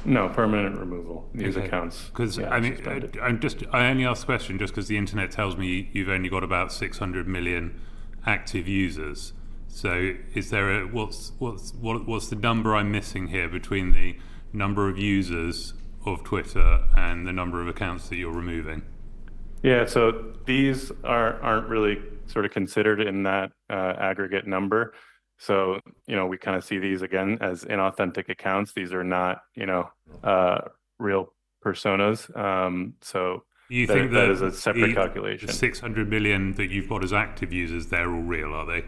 No, permanent removal. These accounts. Because I only ask the question just because the internet tells me you've only got about 600 million active users. So is there what's the number I'm missing here between the number of users of Twitter and the number of accounts that you're removing? Yeah, so these aren't really sort of considered in that aggregate number. So, we kind of see these again as inauthentic accounts. These are not, real personas. So you think that is a separate calculation. The 600 million that you've got as active users, they're all real, are they?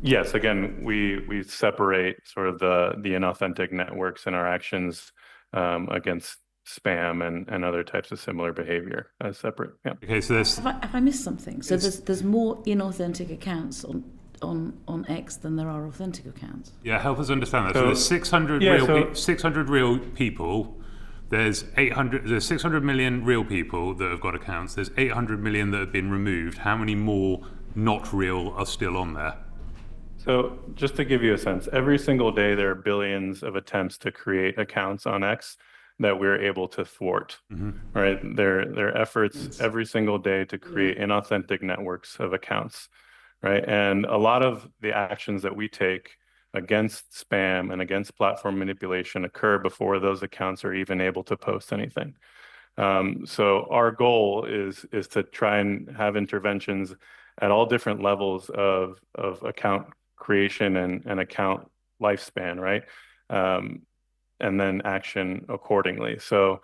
Yes, again, we separate sort of the inauthentic networks and our actions against spam and other types of similar behavior as separate. Yeah. Okay, so have I missed something? So there's more inauthentic accounts on X than there are authentic accounts. Yeah, help us understand that. So there's 600 real people. There's 600 million real people that have got accounts. There's 800 million that have been removed. How many more not real are still on there? So just to give you a sense, every single day there are billions of attempts to create accounts on X that we're able to thwart. Right? Their efforts every single day to create inauthentic networks of accounts. Right. And a lot of the actions that we take against spam and against platform manipulation occur before those accounts are even able to post anything. So our goal is to try and have interventions at all different levels of account creation and account lifespan, right? And then action accordingly. So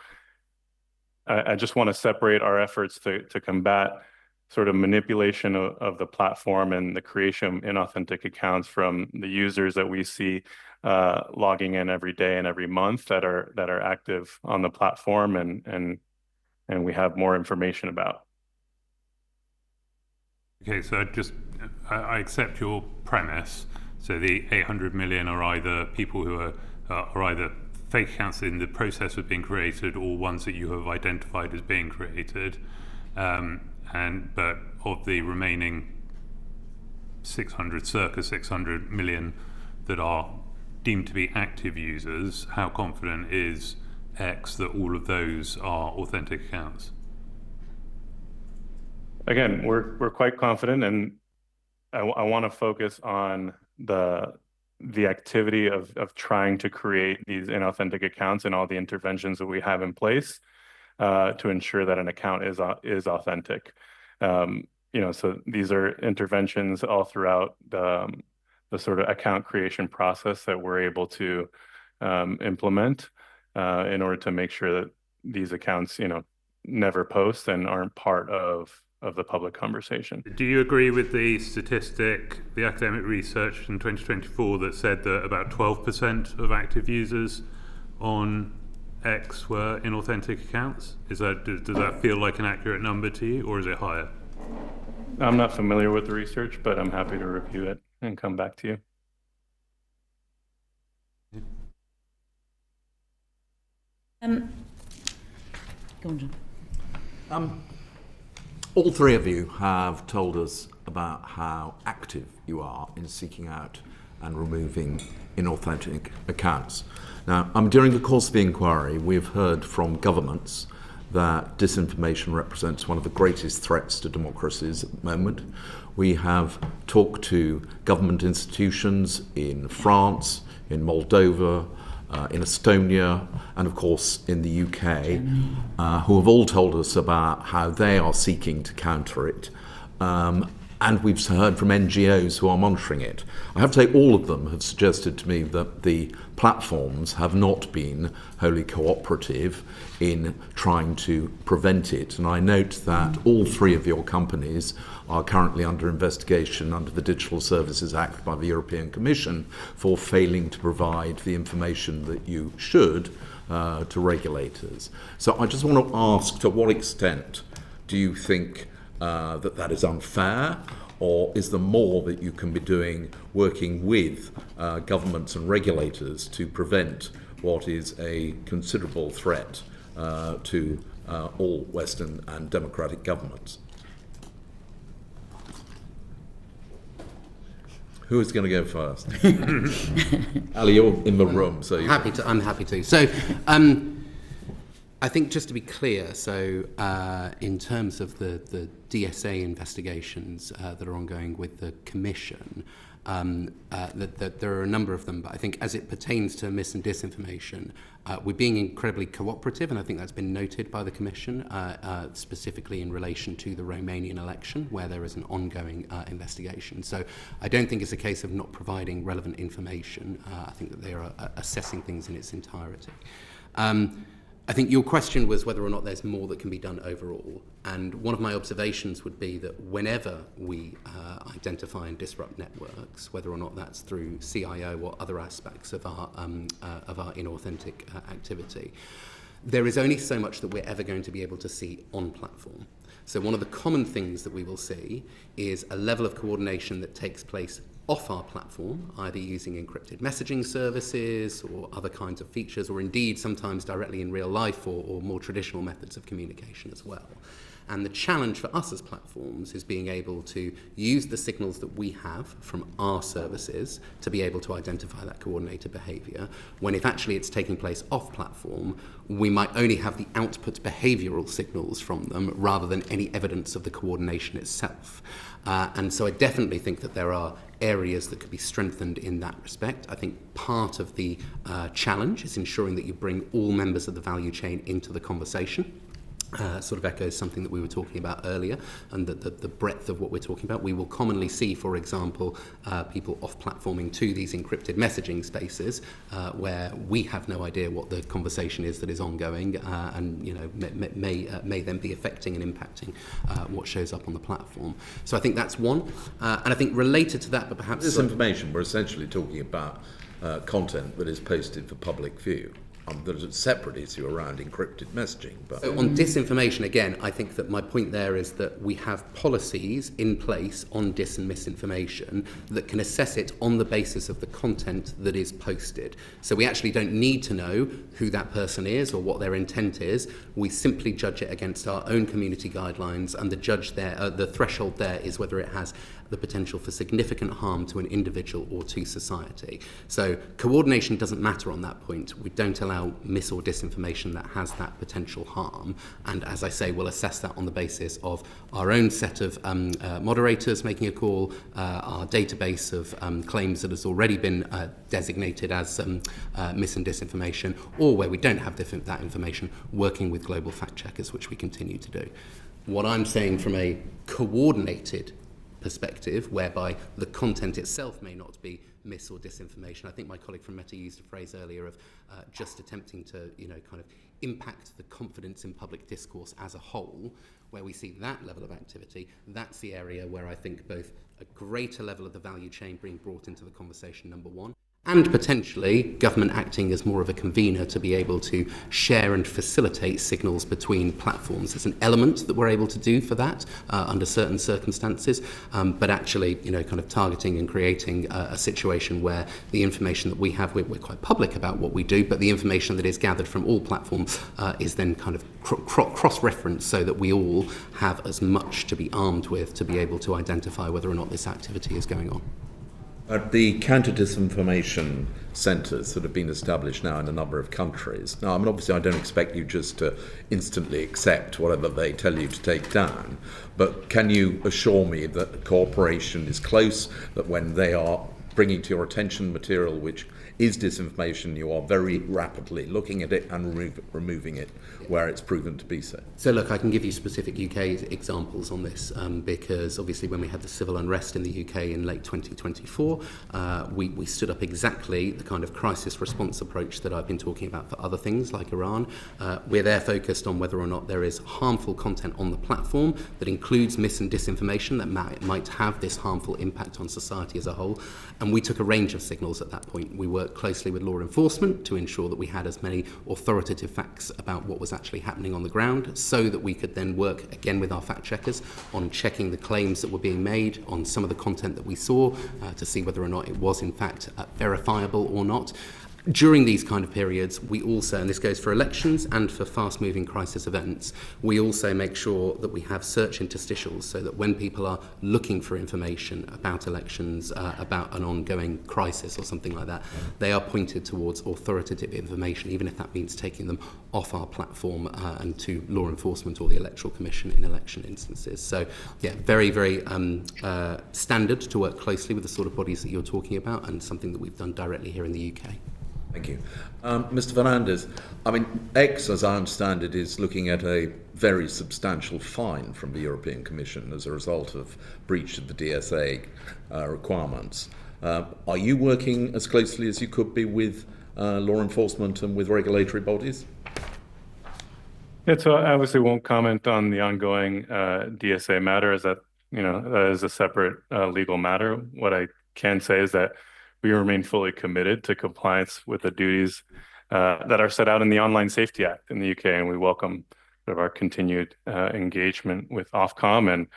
I just want to separate our efforts to combat sort of manipulation of the platform and the creation of inauthentic accounts from the users that we see logging in every day and every month that are active on the platform and we have more information about. Okay, so I accept your premise. So the 800 million are either people who are either fake accounts in the process of being created or ones that you have identified as being created. But of the remaining circa 600 million that are deemed to be active users, how confident is X that all of those are authentic accounts? Again, we're quite confident, and I want to focus on the the activity of trying to create these inauthentic accounts and all the interventions that we have in place to ensure that an account is authentic. So these are interventions all throughout the sort of account creation process that we're able to implement in order to make sure that these accounts, never post and aren't part of the public conversation. Do you agree with the statistic, the academic research in 2024 that said that about 12% of active users on X were inauthentic accounts? Does that feel like an accurate number to you, or is it higher? I'm not familiar with the research, but I'm happy to review it and come back to you. Go on, John. All three of you have told us about how active you are in seeking out and removing inauthentic accounts. Now, during the course of the inquiry, we've heard from governments that disinformation represents one of the greatest threats to democracies at the moment. We have talked to government institutions in France, in Moldova, in Estonia, and of course in the UK, who have all told us about how they are seeking to counter it. And we've heard from NGOs who are monitoring it. I have to say all of them have suggested to me that the platforms have not been wholly cooperative in trying to prevent it. And I note that all three of your companies are currently under investigation under the Digital Services Act by the European Commission for failing to provide the information that you should to regulators. So I just want to ask, to what extent do you think that is unfair, or is there more that you can be doing working with governments and regulators to prevent what is a considerable threat to all Western and democratic governments? Who is going to go first? Ali, you're in the room, so I'm happy to. So, I think just to be clear, so in terms of the DSA investigations that are ongoing with the Commission, that there are a number of them, but I think as it pertains to mis and disinformation, we're being incredibly cooperative, and I think that's been noted by the Commission, specifically in relation to the Romanian election, where there is an ongoing investigation. So I don't think it's a case of not providing relevant information. I think that they are assessing things in its entirety. I think your question was whether or not there's more that can be done overall. And one of my observations would be that whenever we identify and disrupt networks, whether or not that's through CIO or other aspects of our inauthentic activity, there is only so much that we're ever going to be able to see on platform. So one of the common things that we will see is a level of coordination that takes place off our platform, either using encrypted messaging services or other kinds of features, or indeed sometimes directly in real life or more traditional methods of communication as well. And the challenge for us as platforms is being able to use the signals that we have from our services to be able to identify that coordinated behavior, when if actually it's taking place off platform, we might only have the output behavioral signals from them rather than any evidence of the coordination itself. And so I definitely think that there are areas that could be strengthened in that respect. I think part of the challenge is ensuring that you bring all members of the value chain into the conversation. Sort of echoes something that we were talking about earlier, and the breadth of what we're talking about. We will commonly see, for example, people off-platforming to these encrypted messaging spaces where we have no idea what the conversation is that is ongoing, and may then be affecting and impacting what shows up on the platform. So I think that's one, and I think related to that, but perhaps disinformation, we're essentially talking about content that is posted for public view. There's a separate issue around encrypted messaging. But so on disinformation, again, I think that my point there is that we have policies in place on dis and misinformation that can assess it on the basis of the content that is posted. So we actually don't need to know who that person is or what their intent is. We simply judge it against our own community guidelines, and the threshold there is whether it has the potential for significant harm to an individual or to society. So coordination doesn't matter on that point. We don't allow mis or disinformation that has that potential harm. And as I say, we'll assess that on the basis of our own set of moderators making a call, our database of claims that has already been designated as mis and disinformation, or where we don't have that information, working with global fact checkers, which we continue to do. What I'm saying from a coordinated perspective, whereby the content itself may not be mis or disinformation. I think my colleague from Meta used a phrase earlier of just attempting to, kind of impact the confidence in public discourse as a whole. Where we see that level of activity, that's the area where I think both a greater level of the value chain being brought into the conversation, number one, and potentially government acting as more of a convener to be able to share and facilitate signals between platforms. There's an element that we're able to do for that under certain circumstances, but actually, kind of targeting and creating a situation where the information that we have, we're quite public about what we do, but the information that is gathered from all platforms is then kind of cross-referenced so that we all have as much to be armed with to be able to identify whether or not this activity is going on. The counter-disinformation centres that have been established now in a number of countries. Now, obviously I don't expect you just to instantly accept whatever they tell you to take down, but can you assure me that cooperation is close, that when they are bringing to your attention material which is disinformation, you are very rapidly looking at it and removing it where it's proven to be so? So look, I can give you specific UK examples on this because obviously when we had the civil unrest in the UK in late 2024, we stood up exactly the kind of crisis response approach that I've been talking about for other things like Iran. We're there focused on whether or not there is harmful content on the platform that includes mis and disinformation that might have this harmful impact on society as a whole. And we took a range of signals at that point. We worked closely with law enforcement to ensure that we had as many authoritative facts about what was actually happening on the ground, so that we could then work again with our fact checkers on checking the claims that were being made on some of the content that we saw to see whether or not it was in fact verifiable or not. During these kind of periods, we also, and this goes for elections and for fast-moving crisis events, we also make sure that we have search interstitials so that when people are looking for information about elections, about an ongoing crisis or something like that, they are pointed towards authoritative information, even if that means taking them off our platform and to law enforcement or the Electoral Commission in election instances. So, yeah, very, very standard to work closely with the sort of bodies that you're talking about, and something that we've done directly here in the UK. Thank you. Mr. Fernandez, X, as I understand it, is looking at a very substantial fine from the European Commission as a result of breach of the DSA requirements. Are you working as closely as you could be with law enforcement and with regulatory bodies? Yeah, so I obviously won't comment on the ongoing DSA matter, as that is a separate legal matter. What I can say is that we remain fully committed to compliance with the duties that are set out in the Online Safety Act in the UK, and we welcome our continued engagement with Ofcom and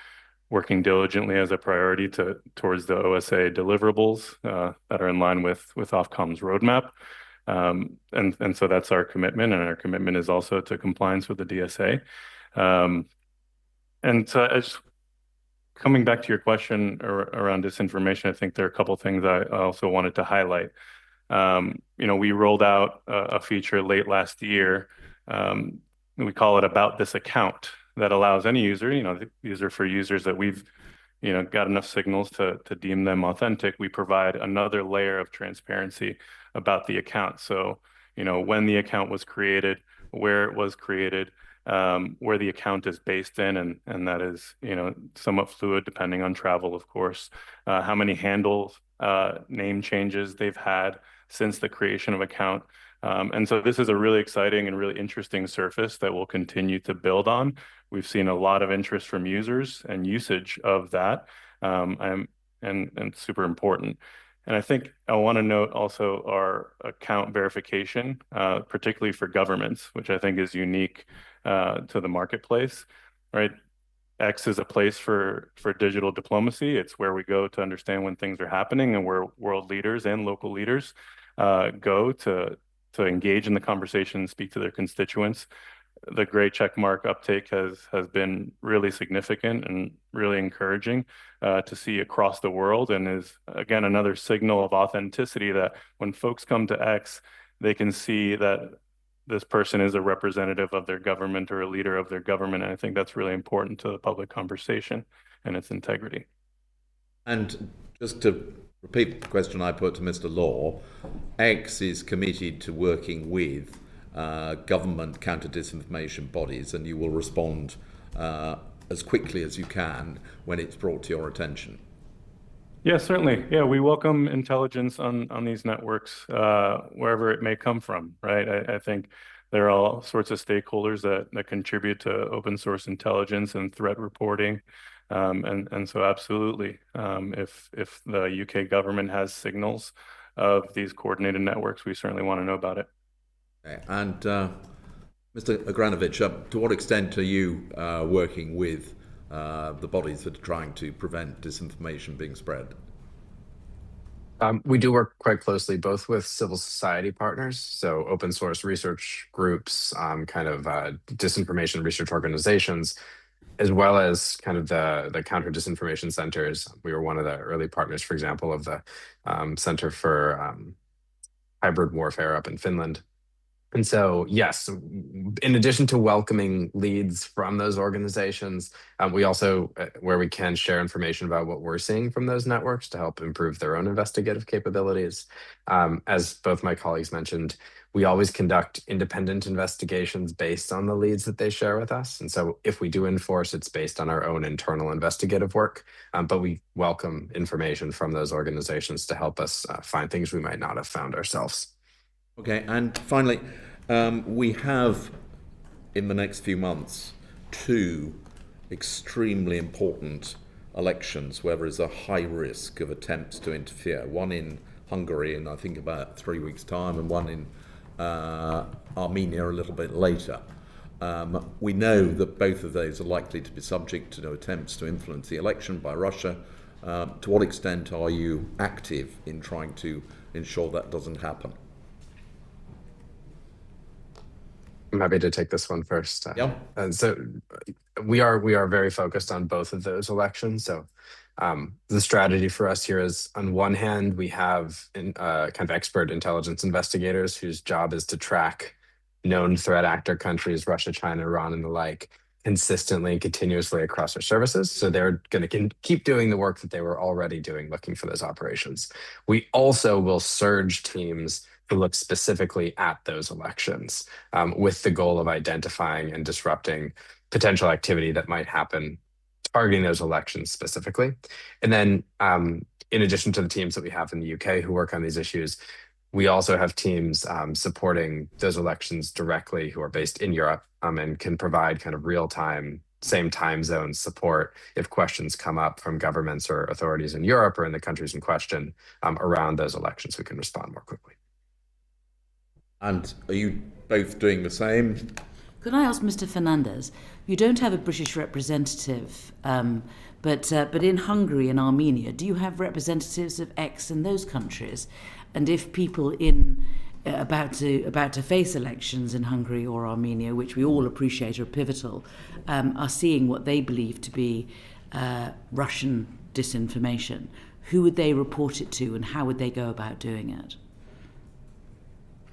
working diligently as a priority towards the OSA deliverables that are in line with Ofcom's roadmap. And so that's our commitment, and our commitment is also to compliance with the DSA. And so as coming back to your question around disinformation, I think there are a couple of things I also wanted to highlight. We rolled out a feature late last year. We call it About This Account, that allows any user, these are for users that we've got enough signals to deem them authentic. We provide another layer of transparency about the account. So, when the account was created, where it was created, where the account is based in, and that is, somewhat fluid depending on travel, of course, how many handles, name changes they've had since the creation of account. And so this is a really exciting and really interesting surface that we'll continue to build on. We've seen a lot of interest from users and usage of that, and super important. And I think I want to note also our account verification, particularly for governments, which I think is unique to the marketplace, right? X is a place for digital diplomacy. It's where we go to understand when things are happening, and where world leaders and local leaders go to engage in the conversation and speak to their constituents. the gray checkmark uptake has been really significant and really encouraging to see across the world, and is again another signal of authenticity that when folks come to X, they can see that this person is a representative of their government or a leader of their government. And I think that's really important to the public conversation and its integrity. And just to repeat the question I put to Mr. Law, X is committed to working with government counter-disinformation bodies, and you will respond as quickly as you can when it's brought to your attention. Yeah, certainly. Yeah, we welcome intelligence on these networks, wherever it may come from, right? I think there are all sorts of stakeholders that contribute to open source intelligence and threat reporting. And so absolutely, if the UK government has signals of these coordinated networks, we certainly want to know about it. Okay. And Mr. Agranovich, to what extent are you working with the bodies that are trying to prevent disinformation being spread? We do work quite closely both with civil society partners, so open source research groups, disinformation research organizations, as well as kind of the counter disinformation centers. We were one of the early partners, for example, of the Center for Hybrid Warfare up in Finland. And so, yes, in addition to welcoming leads from those organizations, we also, where we can, share information about what we're seeing from those networks to help improve their own investigative capabilities. As both my colleagues mentioned, we always conduct independent investigations based on the leads that they share with us. And so if we do enforce, it's based on our own internal investigative work, but we welcome information from those organizations to help us find things we might not have found ourselves. Okay, and finally, we have in the next few months 2 extremely important elections where there is a high risk of attempts to interfere. One in Hungary in I think about 3 weeks' time, and one in Armenia a little bit later. We know that both of those are likely to be subject to attempts to influence the election by Russia. To what extent are you active in trying to ensure that doesn't happen? I'm happy to take this one first. Yeah. So we are very focused on both of those elections. So the strategy for us here is, on one hand, we have kind of expert intelligence investigators whose job is to track known threat actor countries, Russia, China, Iran, and the like, consistently and continuously across our services. So they're going to keep doing the work that they were already doing, looking for those operations. We also will surge teams to look specifically at those elections with the goal of identifying and disrupting potential activity that might happen targeting those elections specifically. And then in addition to the teams that we have in the UK who work on these issues, we also have teams supporting those elections directly who are based in Europe and can provide kind of real-time, same time zone support if questions come up from governments or authorities in Europe or in the countries in question around those elections. We can respond more quickly. And are you both doing the same? Could I ask Mr. Fernandez, you don't have a British representative, but in Hungary and Armenia, do you have representatives of X in those countries? And if people about to face elections in Hungary or Armenia, which we all appreciate are pivotal, are seeing what they believe to be Russian disinformation, who would they report it to, and how would they go about doing it?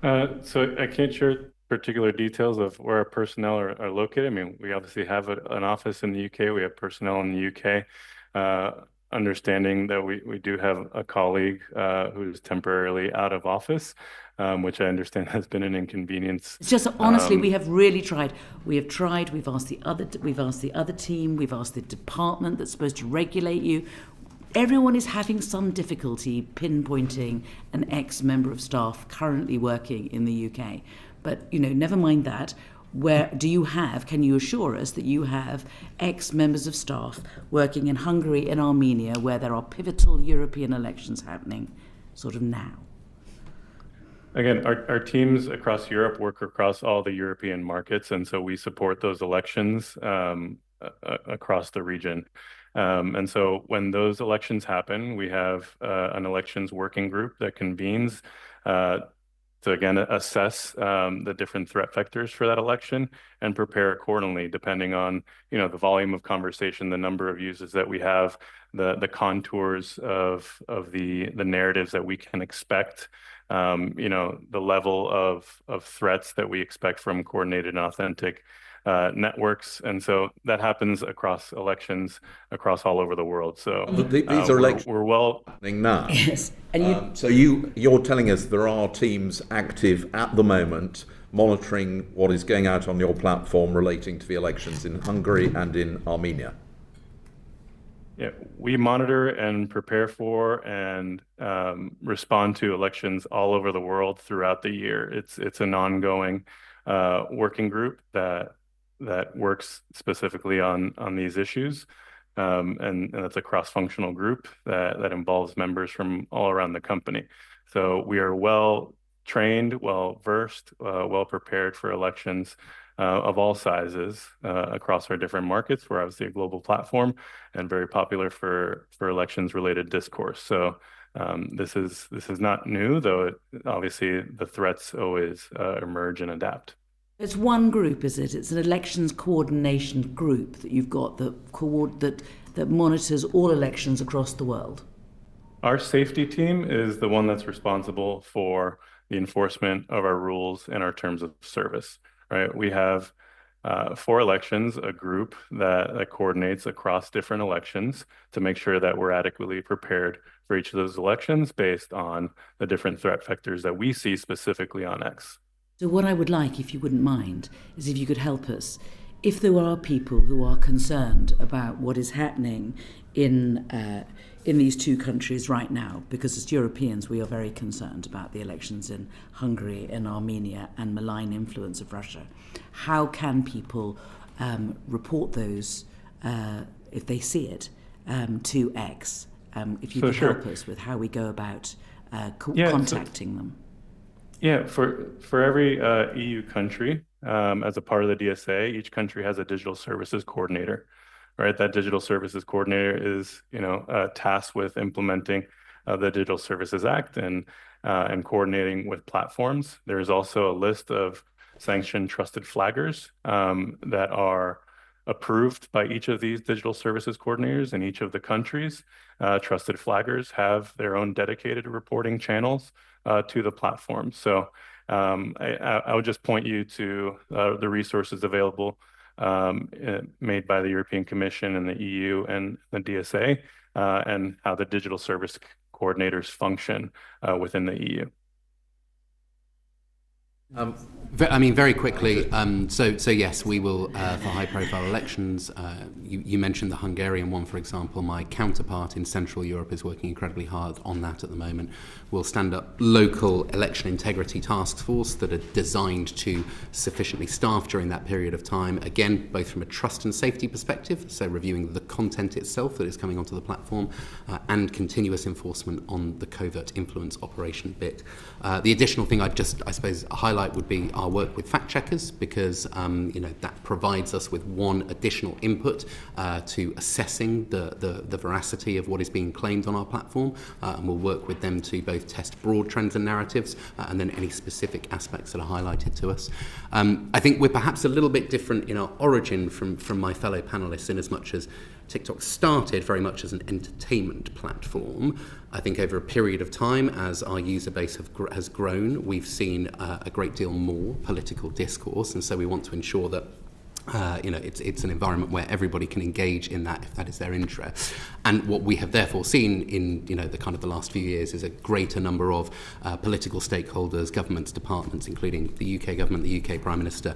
So I can't share particular details of where our personnel are located. I mean, we obviously have an office in the UK. We have personnel in the UK. Understanding that we do have a colleague who's temporarily out of office, which I understand has been an inconvenience. It's just honestly, we have really tried. We've asked the other team. We've asked the department that's supposed to regulate you. Everyone is having some difficulty pinpointing an ex-member of staff currently working in the UK. But, never mind that. Can you assure us that you have ex-members of staff working in Hungary and Armenia where there are pivotal European elections happening sort of now? Again, our teams across Europe work across all the European markets, and so we support those elections across the region. And so when those elections happen, we have an elections working group that convenes again assess the different threat vectors for that election and prepare accordingly, depending on the volume of conversation, the number of users that we have, the contours of the narratives that we can expect, the level of threats that we expect from coordinated and authentic networks, and so that happens across elections across all over the world. So these are elections we're well happening now. Yes, and So you're telling us there are teams active at the moment monitoring what is going out on your platform relating to the elections in Hungary and in Armenia. Yeah, we monitor and prepare for and respond to elections all over the world throughout the year. It's an ongoing working group that works specifically on these issues, and that's a cross-functional group that involves members from all around the company. So we are well trained, well versed, well prepared for elections of all sizes across our different markets. We're obviously a global platform and very popular for elections related discourse. So this is not new, though obviously the threats always emerge and adapt. it's one group, is it? It's an elections coordination group that you've got that monitors all elections across the world. Our safety team is the one that's responsible for the enforcement of our rules and our terms of service, right? We have for elections a group that coordinates across different elections to make sure that we're adequately prepared for each of those elections based on the different threat vectors that we see specifically on X. So what I would like, if you wouldn't mind, is if you could help us. If there are people who are concerned about what is happening in these two countries right now, because as Europeans we are very concerned about the elections in Hungary and Armenia and malign influence of Russia, how can people report those if they see it to X? If you could help us with how we go about contacting them. Yeah, for every EU country, as a part of the DSA, each country has a digital services coordinator, right? That digital services coordinator is, tasked with implementing the Digital Services Act and coordinating with platforms. There is also a list of sanctioned trusted flaggers that are approved by each of these digital services coordinators in each of the countries. Trusted flaggers have their own dedicated reporting channels to the platform. So I would just point you to the resources available made by the European Commission and the EU and the DSA and how the digital service coordinators function within the EU. Very quickly, so yes, we will, for high-profile elections, you mentioned the Hungarian one, for example. My counterpart in Central Europe is working incredibly hard on that at the moment. We'll stand up local election integrity task force that are designed to sufficiently staff during that period of time, again, both from a trust and safety perspective, so reviewing the content itself that is coming onto the platform, and continuous enforcement on the covert influence operation bit. The additional thing I suppose, highlight would be our work with fact checkers, because that provides us with one additional input to assessing the veracity of what is being claimed on our platform, and we'll work with them to both test broad trends and narratives and then any specific aspects that are highlighted to us. I think we're perhaps a little bit different in our origin from my fellow panelists, in as much as TikTok started very much as an entertainment platform. I think over a period of time, as our user base has grown, we've seen a great deal more political discourse, and so we want to ensure that it's an environment where everybody can engage in that if that is their interest. And what we have therefore seen in the last few years is a greater number of political stakeholders, governments, departments, including the UK government, the UK Prime Minister,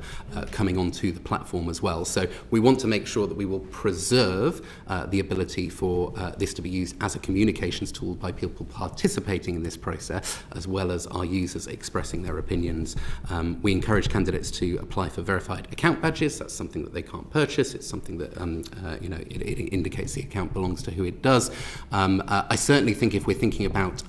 coming onto the platform as well. So we want to make sure that we will preserve the ability for this to be used as a communications tool by people participating in this process, as well as our users expressing their opinions. We encourage candidates to apply for verified account badges. That's something that they can't purchase. It's something that it indicates the account belongs to who it does. I certainly think if we're thinking about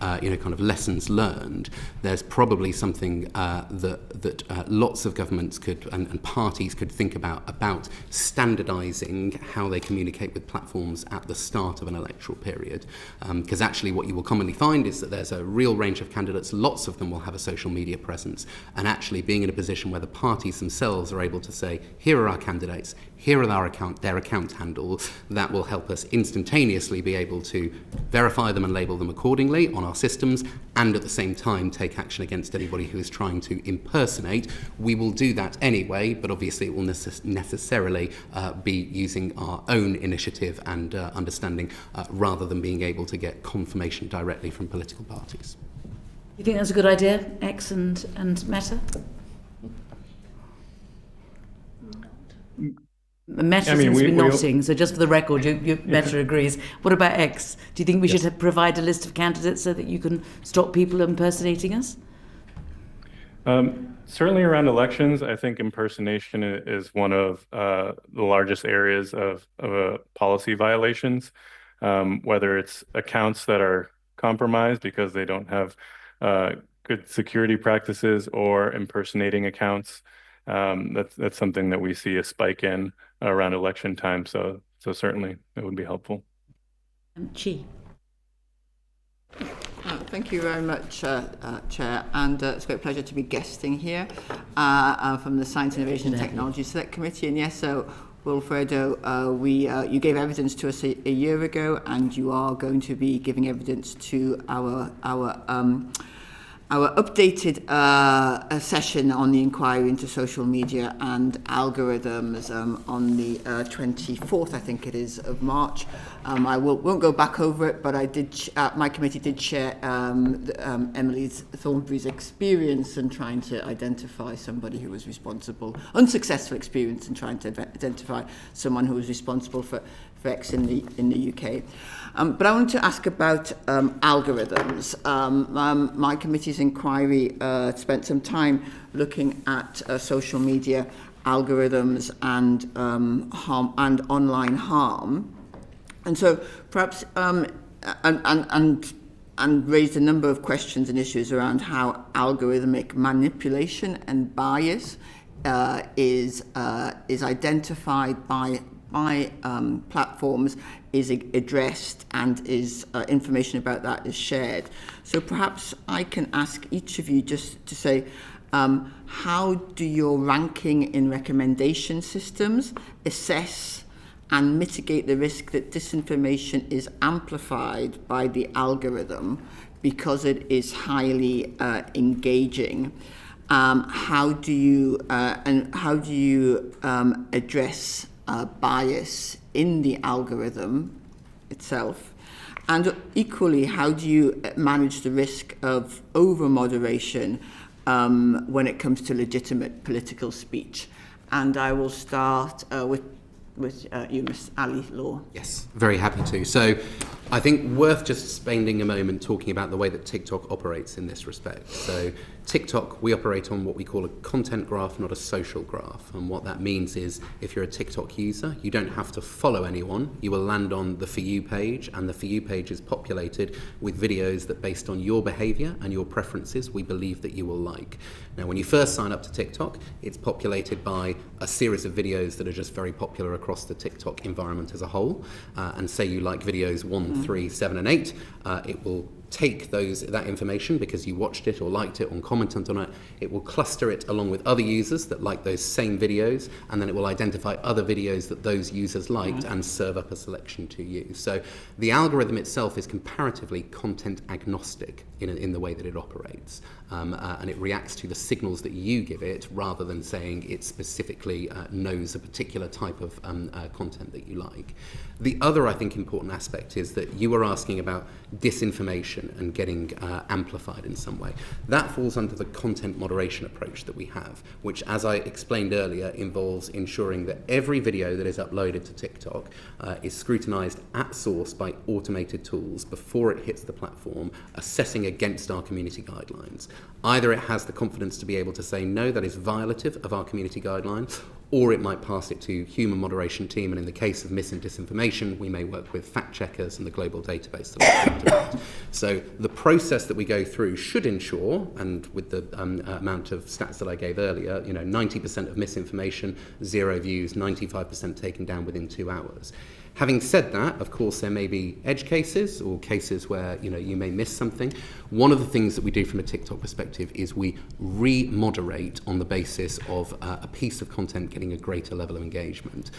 kind of lessons learned, there's probably something that lots of governments could and parties could think about standardising how they communicate with platforms at the start of an electoral period. Because actually what you will commonly find is that there's a real range of candidates, lots of them will have a social media presence, and actually being in a position where the parties themselves are able to say, here are our candidates, here are their account handle, that will help us instantaneously be able to verify them and label them accordingly on our systems, and at the same time take action against anybody who is trying to impersonate. We will do that anyway, but obviously it will necessarily be using our own initiative and understanding rather than being able to get confirmation directly from political parties. You think that's a good idea, X and Meta? Meta seems to be nodding, so just for the record, Meta agrees. What about X? Do you think we should provide a list of candidates so that you can stop people impersonating us? Certainly around elections, I think impersonation is one of the largest areas of policy violations, whether it's accounts that are compromised because they don't have good security practices or impersonating accounts. That's something that we see a spike in around election time. So certainly it would be helpful. Chi. Thank you very much, Chair, and it's a great pleasure to be guesting here from the Science, Innovation and Technology Select Committee. And yes, so Wilfredo, you gave evidence to us a year ago, and you are going to be giving evidence to our updated session on the inquiry into social media and algorithms on the 24th, I think it is, of March. I won't go back over it, but I did. My committee did share Emily Thornberry's experience in trying to identify somebody who was responsible, unsuccessful experience in trying to identify someone who was responsible for X in the UK. But I wanted to ask about algorithms. My committee's inquiry spent some time looking at social media algorithms and harm and online harm, and so perhaps and raised a number of questions and issues around how algorithmic manipulation and bias is identified by platforms, is addressed, and is information about that is shared. So perhaps I can ask each of you just to say, how do your ranking in recommendation systems assess and mitigate the risk that disinformation is amplified by the algorithm because it is highly engaging? How do you address bias in the algorithm itself? And equally, how do you manage the risk of over-moderation when it comes to legitimate political speech? And I will start with you, Ms. Ali Law. Yes, very happy to. So I think worth just spending a moment talking about the way that TikTok operates in this respect. So TikTok, we operate on what we call a content graph, not a social graph. And what that means is if you're a TikTok user, you don't have to follow anyone. You will land on the For You page, and the For You page is populated with videos that, based on your behavior and your preferences, we believe that you will like. Now, when you first sign up to TikTok, it's populated by a series of videos that are just very popular across the TikTok environment as a whole. And say you like videos 1, 3, 7, and 8, it will take that information because you watched it or liked it or commented on it. It will cluster it along with other users that like those same videos, and then it will identify other videos that those users liked and serve up a selection to you. So the algorithm itself is comparatively content agnostic in the way that it operates, and it reacts to the signals that you give it rather than saying it specifically knows a particular type of content that you like. The other, I think, important aspect is that you were asking about disinformation and getting amplified in some way. That falls under the content moderation approach that we have, which, as I explained earlier, involves ensuring that every video that is uploaded to TikTok is scrutinized at source by automated tools before it hits the platform, assessing against our community guidelines. Either it has the confidence to be able to say, no, that is violative of our community guidelines, or it might pass it to human moderation team, and in the case of mis and disinformation, we may work with fact checkers and the global database that I talked about. So the process that we go through should ensure, and with the amount of stats that I gave earlier, 90% of misinformation, 0 views, 95% taken down within 2 hours. Having said that, of course, there may be edge cases or cases where you may miss something. One of the things that we do from a TikTok perspective is we re-moderate on the basis of a piece of content getting a greater level of engagement.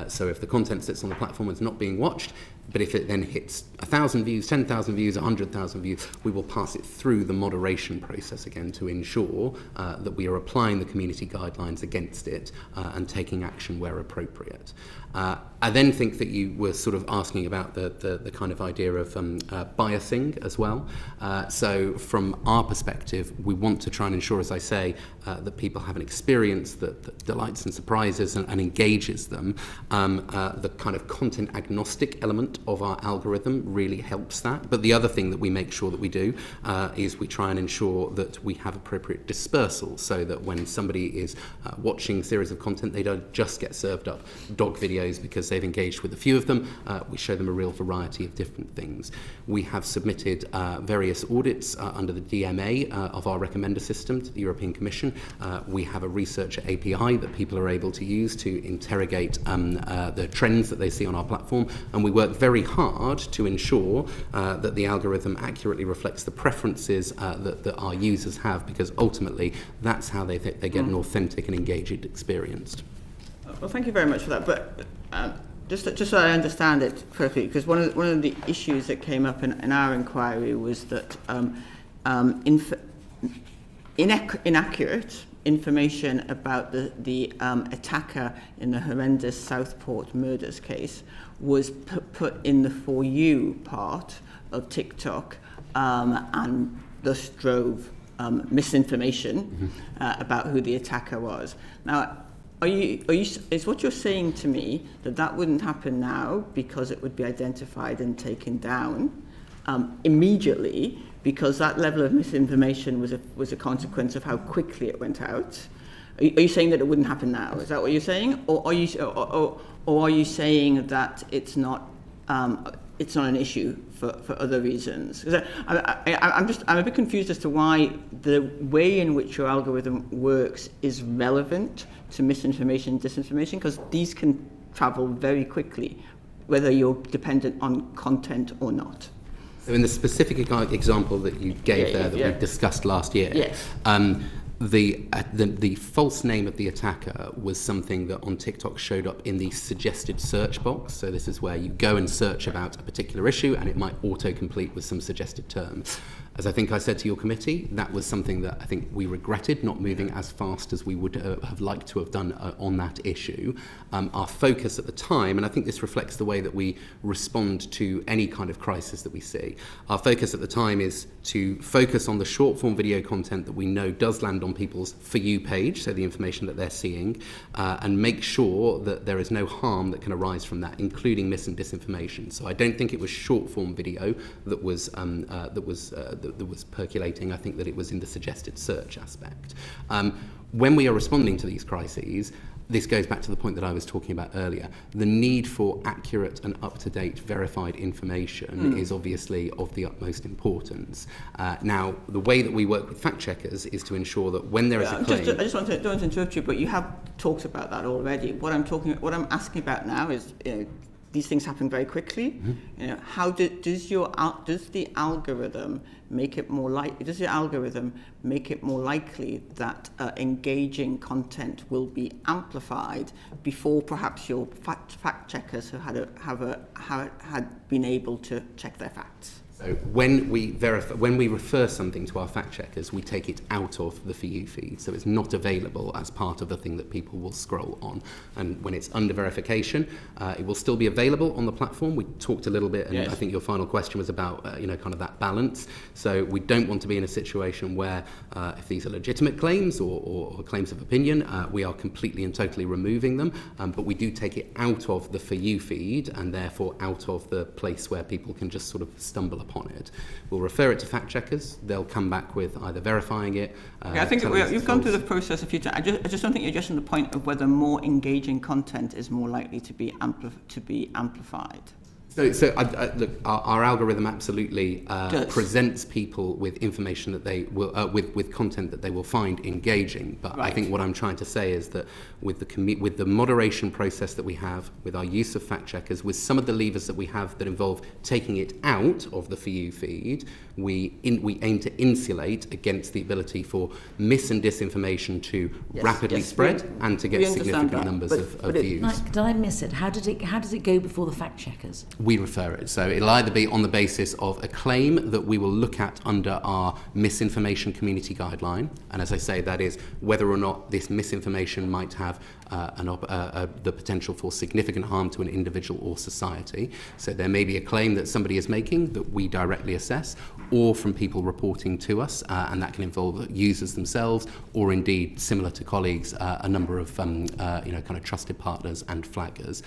So if the content sits on the platform and is not being watched, but if it then hits 1,000 views, 10,000 views, 100,000 views, we will pass it through the moderation process again to ensure that we are applying the community guidelines against it and taking action where appropriate. I then think that you were sort of asking about the kind of idea of biasing as well. So from our perspective, we want to try and ensure, as I say, that people have an experience that delights and surprises and engages them. The kind of content agnostic element of our algorithm really helps that. But the other thing that we make sure that we do is we try and ensure that we have appropriate dispersal, so that when somebody is watching a series of content, they don't just get served up dog videos because they've engaged with a few of them. We show them a real variety of different things. We have submitted various audits under the DMA of our recommender system to the European Commission. We have a researcher API that people are able to use to interrogate the trends that they see on our platform, and we work very hard to ensure that the algorithm accurately reflects the preferences that our users have, because ultimately that's how they get an authentic and engaged experience. Well, thank you very much for that. But just so I understand it correctly, because one of the issues that came up in our inquiry was that inaccurate information about the attacker in the horrendous Southport murders case was put in the For You part of TikTok, and thus drove misinformation about who the attacker was. Now, is what you're saying to me that wouldn't happen now because it would be identified and taken down immediately, because that level of misinformation was a consequence of how quickly it went out? Are you saying that it wouldn't happen now? Is that what you're saying, or are you saying that it's not an issue for other reasons? Because I'm a bit confused as to why the way in which your algorithm works is relevant to misinformation, disinformation, because these can travel very quickly, whether you're dependent on content or not. So in the specific example that you gave we discussed last year, the false name of the attacker was something that on TikTok showed up in the suggested search box. So this is where you go and search about a particular issue and it might autocomplete with some suggested terms. As I think I said to your committee, that was something that I think we regretted not moving as fast as we would have liked to have done on that issue. Our focus at the time, and I think this reflects the way that we respond to any kind of crisis that we see, our focus at the time is to focus on the short form video content that we know does land on people's For You page, so the information that they're seeing, and make sure that there is no harm that can arise from that, including mis and disinformation. So I don't think it was short form video that was percolating. I think that it was in the suggested search aspect. When we are responding to these crises, this goes back to the point that I was talking about earlier. The need for accurate and up-to-date verified information is obviously of the utmost importance. Now, the way that we work with fact checkers is to ensure that when there is a claim... I just don't want to interrupt you, but you have talked about that already. What I'm asking about now is, these things happen very quickly. How does the algorithm make it more likely? Does the algorithm make it more likely that engaging content will be amplified before perhaps your fact checkers had been able to check their facts? So when we refer something to our fact checkers, we take it out of the For You feed, so it's not available as part of the thing that people will scroll on. And when it's under verification, it will still be available on the platform. We talked a little bit, and I think your final question was about kind of that balance. So we don't want to be in a situation where if these are legitimate claims or claims of opinion, we are completely and totally removing them. But we do take it out of the For You feed, and therefore out of the place where people can just sort of stumble upon it. We'll refer it to fact checkers. They'll come back with either verifying it. Okay, I think you've gone through the process a few times. I just don't think you're addressing the point of whether more engaging content is more likely to be amplified. So look, our algorithm absolutely presents people with information that they will, with content that they will find engaging. But I think what I'm trying to say is that with the moderation process that we have, with our use of fact checkers, with some of the levers that we have that involve taking it out of the For You feed, we aim to insulate against the ability for mis and disinformation to rapidly spread and to get significant numbers of views. Did I miss it? How does it go before the fact checkers? We refer it. So it'll either be on the basis of a claim that we will look at under our misinformation community guideline, and as I say, that is whether or not this misinformation might have the potential for significant harm to an individual or society. So there may be a claim that somebody is making that we directly assess, or from people reporting to us, and that can involve users themselves, or indeed, similar to colleagues, a number of kind of trusted partners and flaggers.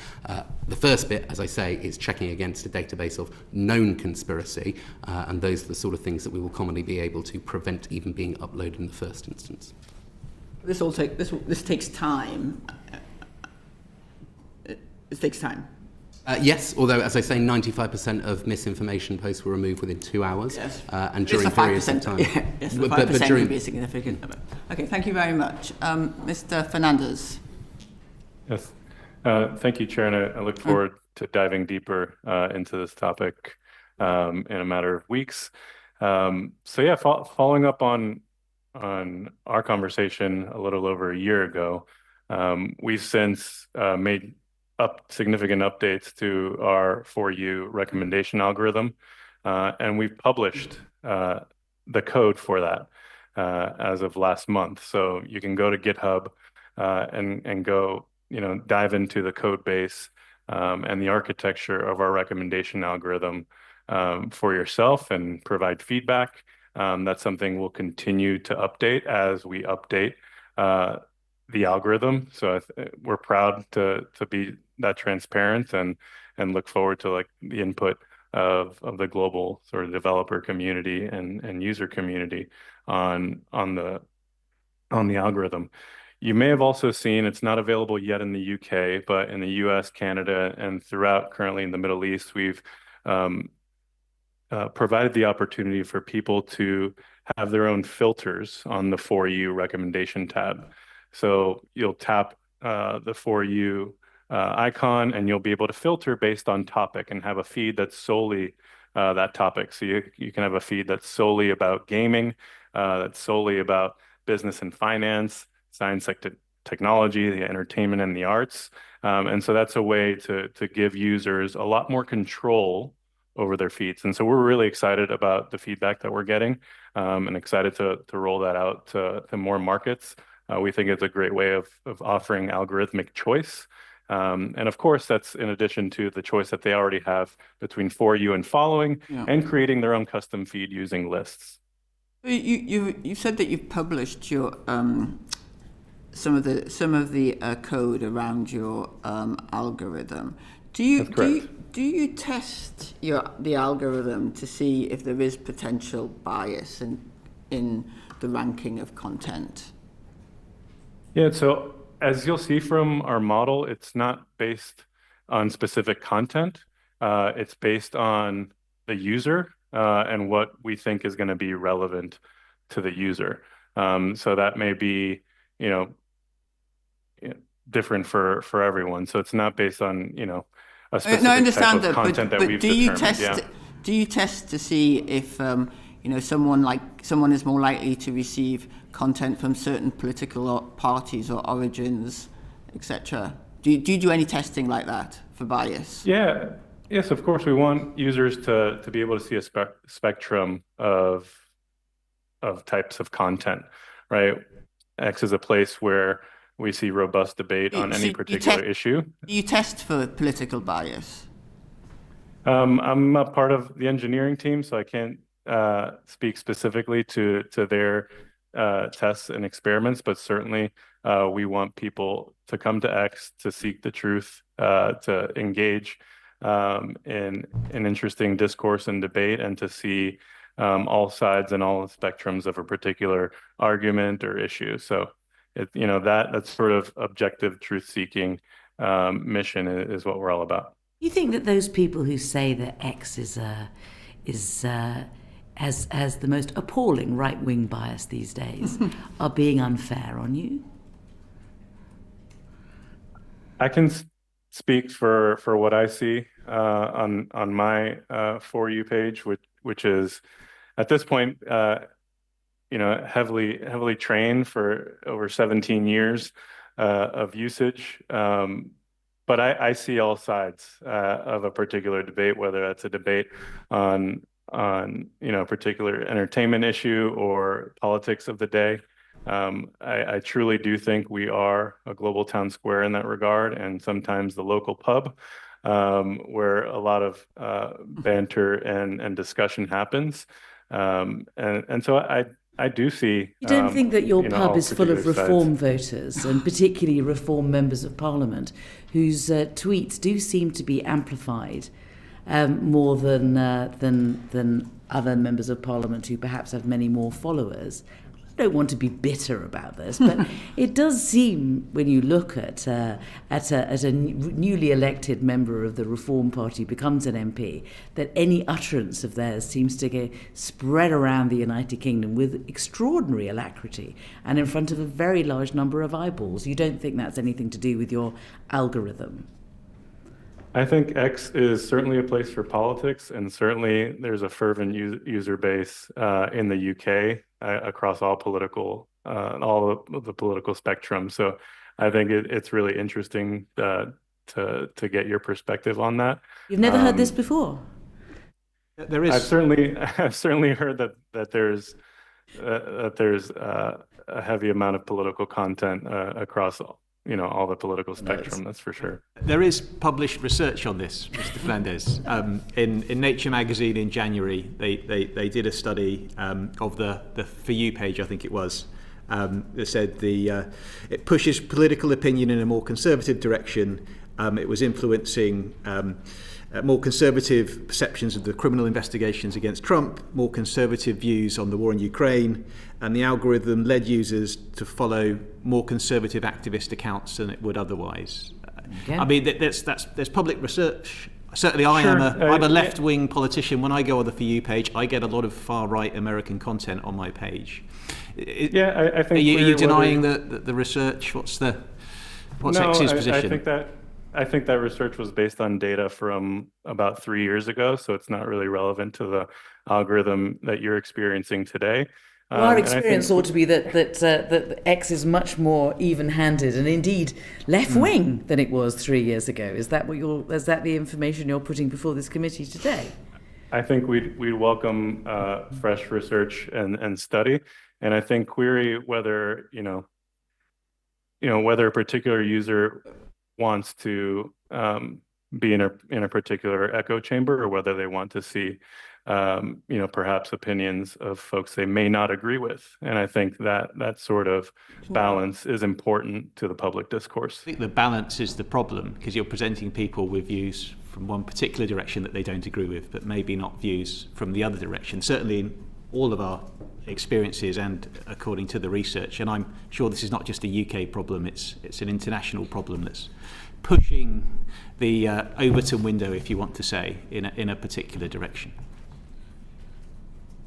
The first bit, as I say, is checking against a database of known conspiracy, and those are the sort of things that we will commonly be able to prevent even being uploaded in the first instance. This takes time. It takes time. Yes, although, as I say, 95% of misinformation posts were removed within 2 hours. Yes. And during periods of time. Yes, the 5% can be a significant number. Okay, thank you very much. Mr. Fernandez. Yes. Thank you, Chair, and I look forward to diving deeper into this topic in a matter of weeks. Following up on our conversation a little over a year ago, we've since made significant updates to our For You recommendation algorithm, and we've published the code for that as of last month. So you can go to GitHub and go dive into the code base and the architecture of our recommendation algorithm for yourself and provide feedback. That's something we'll continue to update as we update the algorithm. So we're proud to be that transparent and look forward to the input of the global sort of developer community and user community on the algorithm. You may have also seen it's not available yet in the UK, but in the US, Canada, and throughout currently in the Middle East, we've provided the opportunity for people to have their own filters on the For You recommendation tab. So you'll tap the For You icon and you'll be able to filter based on topic and have a feed that's solely that topic. So you can have a feed that's solely about gaming, that's solely about business and finance, science, technology, the entertainment, and the arts. And so that's a way to give users a lot more control over their feeds. And so we're really excited about the feedback that we're getting and excited to roll that out to more markets. We think it's a great way of offering algorithmic choice. And of course, that's in addition to the choice that they already have between For You and following and creating their own custom feed using lists. You said that you've published your some of the code around your algorithm. Do you test the algorithm to see if there is potential bias in the ranking of content? Yeah, so as you'll see from our model, it's not based on specific content. It's based on the user and what we think is going to be relevant to the user. So that may be, different for everyone. So it's not based on, a specific type of content that we've determined. Do you test to see if someone is more likely to receive content from certain political parties or origins, etc.? Do you do any testing like that for bias? Yeah. Yes, of course. We want users to be able to see a spectrum of types of content, right? X is a place where we see robust debate on any particular issue. Do you test for political bias? I'm a part of the engineering team, so I can't speak specifically to their tests and experiments, but certainly we want people to come to X to seek the truth, to engage in an interesting discourse and debate, and to see all sides and all spectrums of a particular argument or issue. So that's sort of objective truth-seeking mission is what we're all about. You think that those people who say that X has the most appalling right-wing bias these days are being unfair on you? I can speak for what I see on my For You page, which is at this point heavily trained for over 17 years of usage. But I see all sides of a particular debate, whether that's a debate on a particular entertainment issue or politics of the day. I truly do think we are a global town square in that regard, and sometimes the local pub where a lot of banter and discussion happens. And so I do see. You don't think that your pub is full of Reform sides. voters, and particularly Reform members of Parliament, whose tweets do seem to be amplified more than other members of Parliament who perhaps have many more followers? I don't want to be bitter about this, but it does seem, when you look at a newly elected member of the Reform Party becomes an MP, that any utterance of theirs seems to get spread around the United Kingdom with extraordinary alacrity and in front of a very large number of eyeballs. You don't think that's anything to do with your algorithm? I think X is certainly a place for politics, and certainly there's a fervent user base in the UK across all the political spectrum. So I think it's really interesting to get your perspective on that. You've never heard this before? There is. I've certainly heard that there's a heavy amount of political content across all the political spectrum, that's for sure. There is published research on this, Mr. Fernandez. In Nature magazine in January, they did a study of the For You page, I think it was. That said it pushes political opinion in a more conservative direction. It was influencing more conservative perceptions of the criminal investigations against Trump, more conservative views on the war in Ukraine, and the algorithm led users to follow more conservative activist accounts than it would otherwise. Okay. I mean, there's public research. Certainly, I'm a left-wing politician. When I go on the For You page, I get a lot of far-right American content on my page. I think. Are you denying the research? What's X's position? I think that research was based on data from about 3 years ago, so it's not really relevant to the algorithm that you're experiencing today. Well, our experience ought to be that X is much more even-handed and indeed left-wing than it was 3 years ago. Is that the information you're putting before this committee today? I think we'd welcome fresh research and study, and I think query whether whether a particular user wants to be in a particular echo chamber, or whether they want to see perhaps opinions of folks they may not agree with. And I think that sort of balance is important to the public discourse. I think the balance is the problem, because you're presenting people with views from one particular direction that they don't agree with, but maybe not views from the other direction. Certainly in all of our experiences and according to the research, and I'm sure this is not just a UK problem, it's an international problem that's pushing the Overton window, if you want to say, in a particular direction.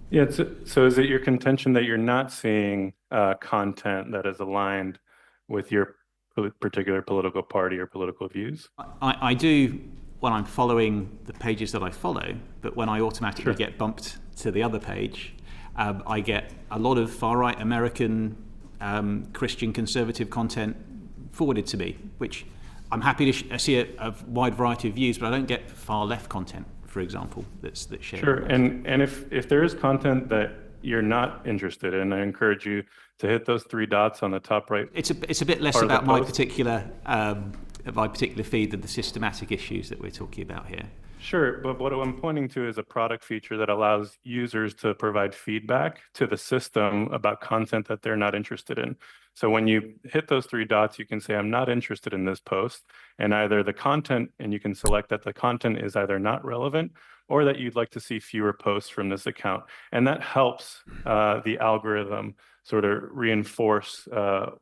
Yeah, so is it your contention that you're not seeing content that is aligned with your particular political party or political views? I do when I'm following the pages that I follow, but when I automatically get bumped to the other page, I get a lot of far-right American Christian conservative content forwarded to me, which I'm happy to see a wide variety of views, but I don't get far-left content, for example, that's shared. Sure, and if there is content that you're not interested in, I encourage you to hit those three dots on the top right. It's a bit less about my particular feed than the systematic issues that we're talking about here. Sure, but what I'm pointing to is a product feature that allows users to provide feedback to the system about content that they're not interested in. So when you hit those three dots, you can say, I'm not interested in this post, and either the content, and you can select that the content is either not relevant or that you'd like to see fewer posts from this account. And that helps the algorithm sort of reinforce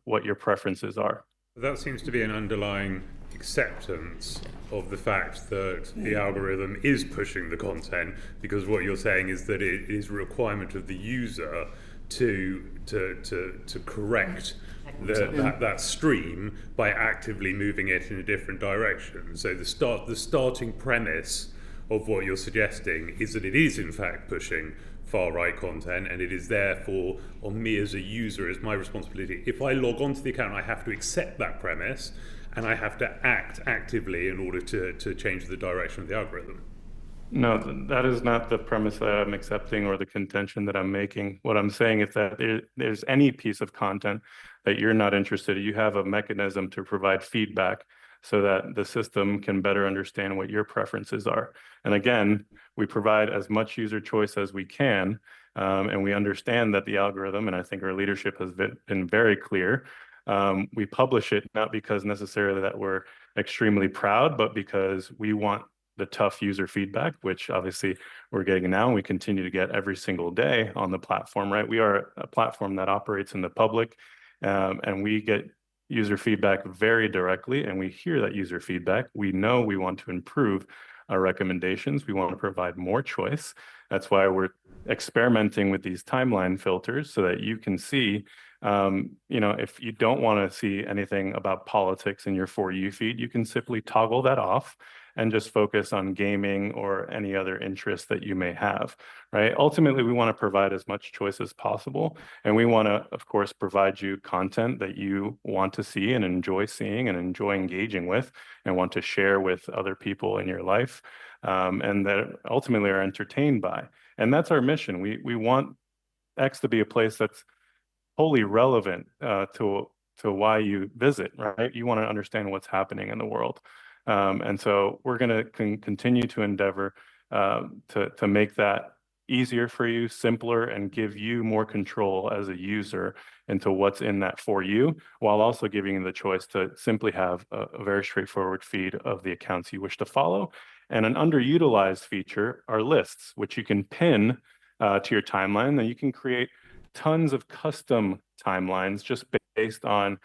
what your preferences are. That seems to be an underlying acceptance of the fact that the algorithm is pushing the content, because what you're saying is that it is a requirement of the user to correct that stream by actively moving it in a different direction. So the starting premise of what you're suggesting is that it is in fact pushing far-right content, and it is therefore on me as a user, as my responsibility. If I log onto the account, I have to accept that premise, and I have to act actively in order to change the direction of the algorithm. No, that is not the premise that I'm accepting or the contention that I'm making. What I'm saying is that there's any piece of content that you're not interested in, you have a mechanism to provide feedback so that the system can better understand what your preferences are. And again, we provide as much user choice as we can, and we understand that the algorithm, and I think our leadership has been very clear, we publish it not because necessarily that we're extremely proud, but because we want the tough user feedback, which obviously we're getting now, and we continue to get every single day on the platform, right? We are a platform that operates in the public, and we get user feedback very directly, and we hear that user feedback. We know we want to improve our recommendations. We want to provide more choice. That's why we're experimenting with these timeline filters so that you can see, if you don't want to see anything about politics in your For You feed, you can simply toggle that off and just focus on gaming or any other interest that you may have, right? Ultimately, we want to provide as much choice as possible. And we want to, of course, provide you content that you want to see and enjoy seeing and enjoy engaging with and want to share with other people in your life, and that ultimately are entertained by. And that's our mission. We want X to be a place that's wholly relevant to why you visit, right? You want to understand what's happening in the world. And so we're going to continue to endeavor to make that easier for you, simpler, and give you more control as a user into what's in that For You, while also giving you the choice to simply have a very straightforward feed of the accounts you wish to follow. And an underutilized feature are lists, which you can pin to your timeline, and you can create tons of custom timelines just based on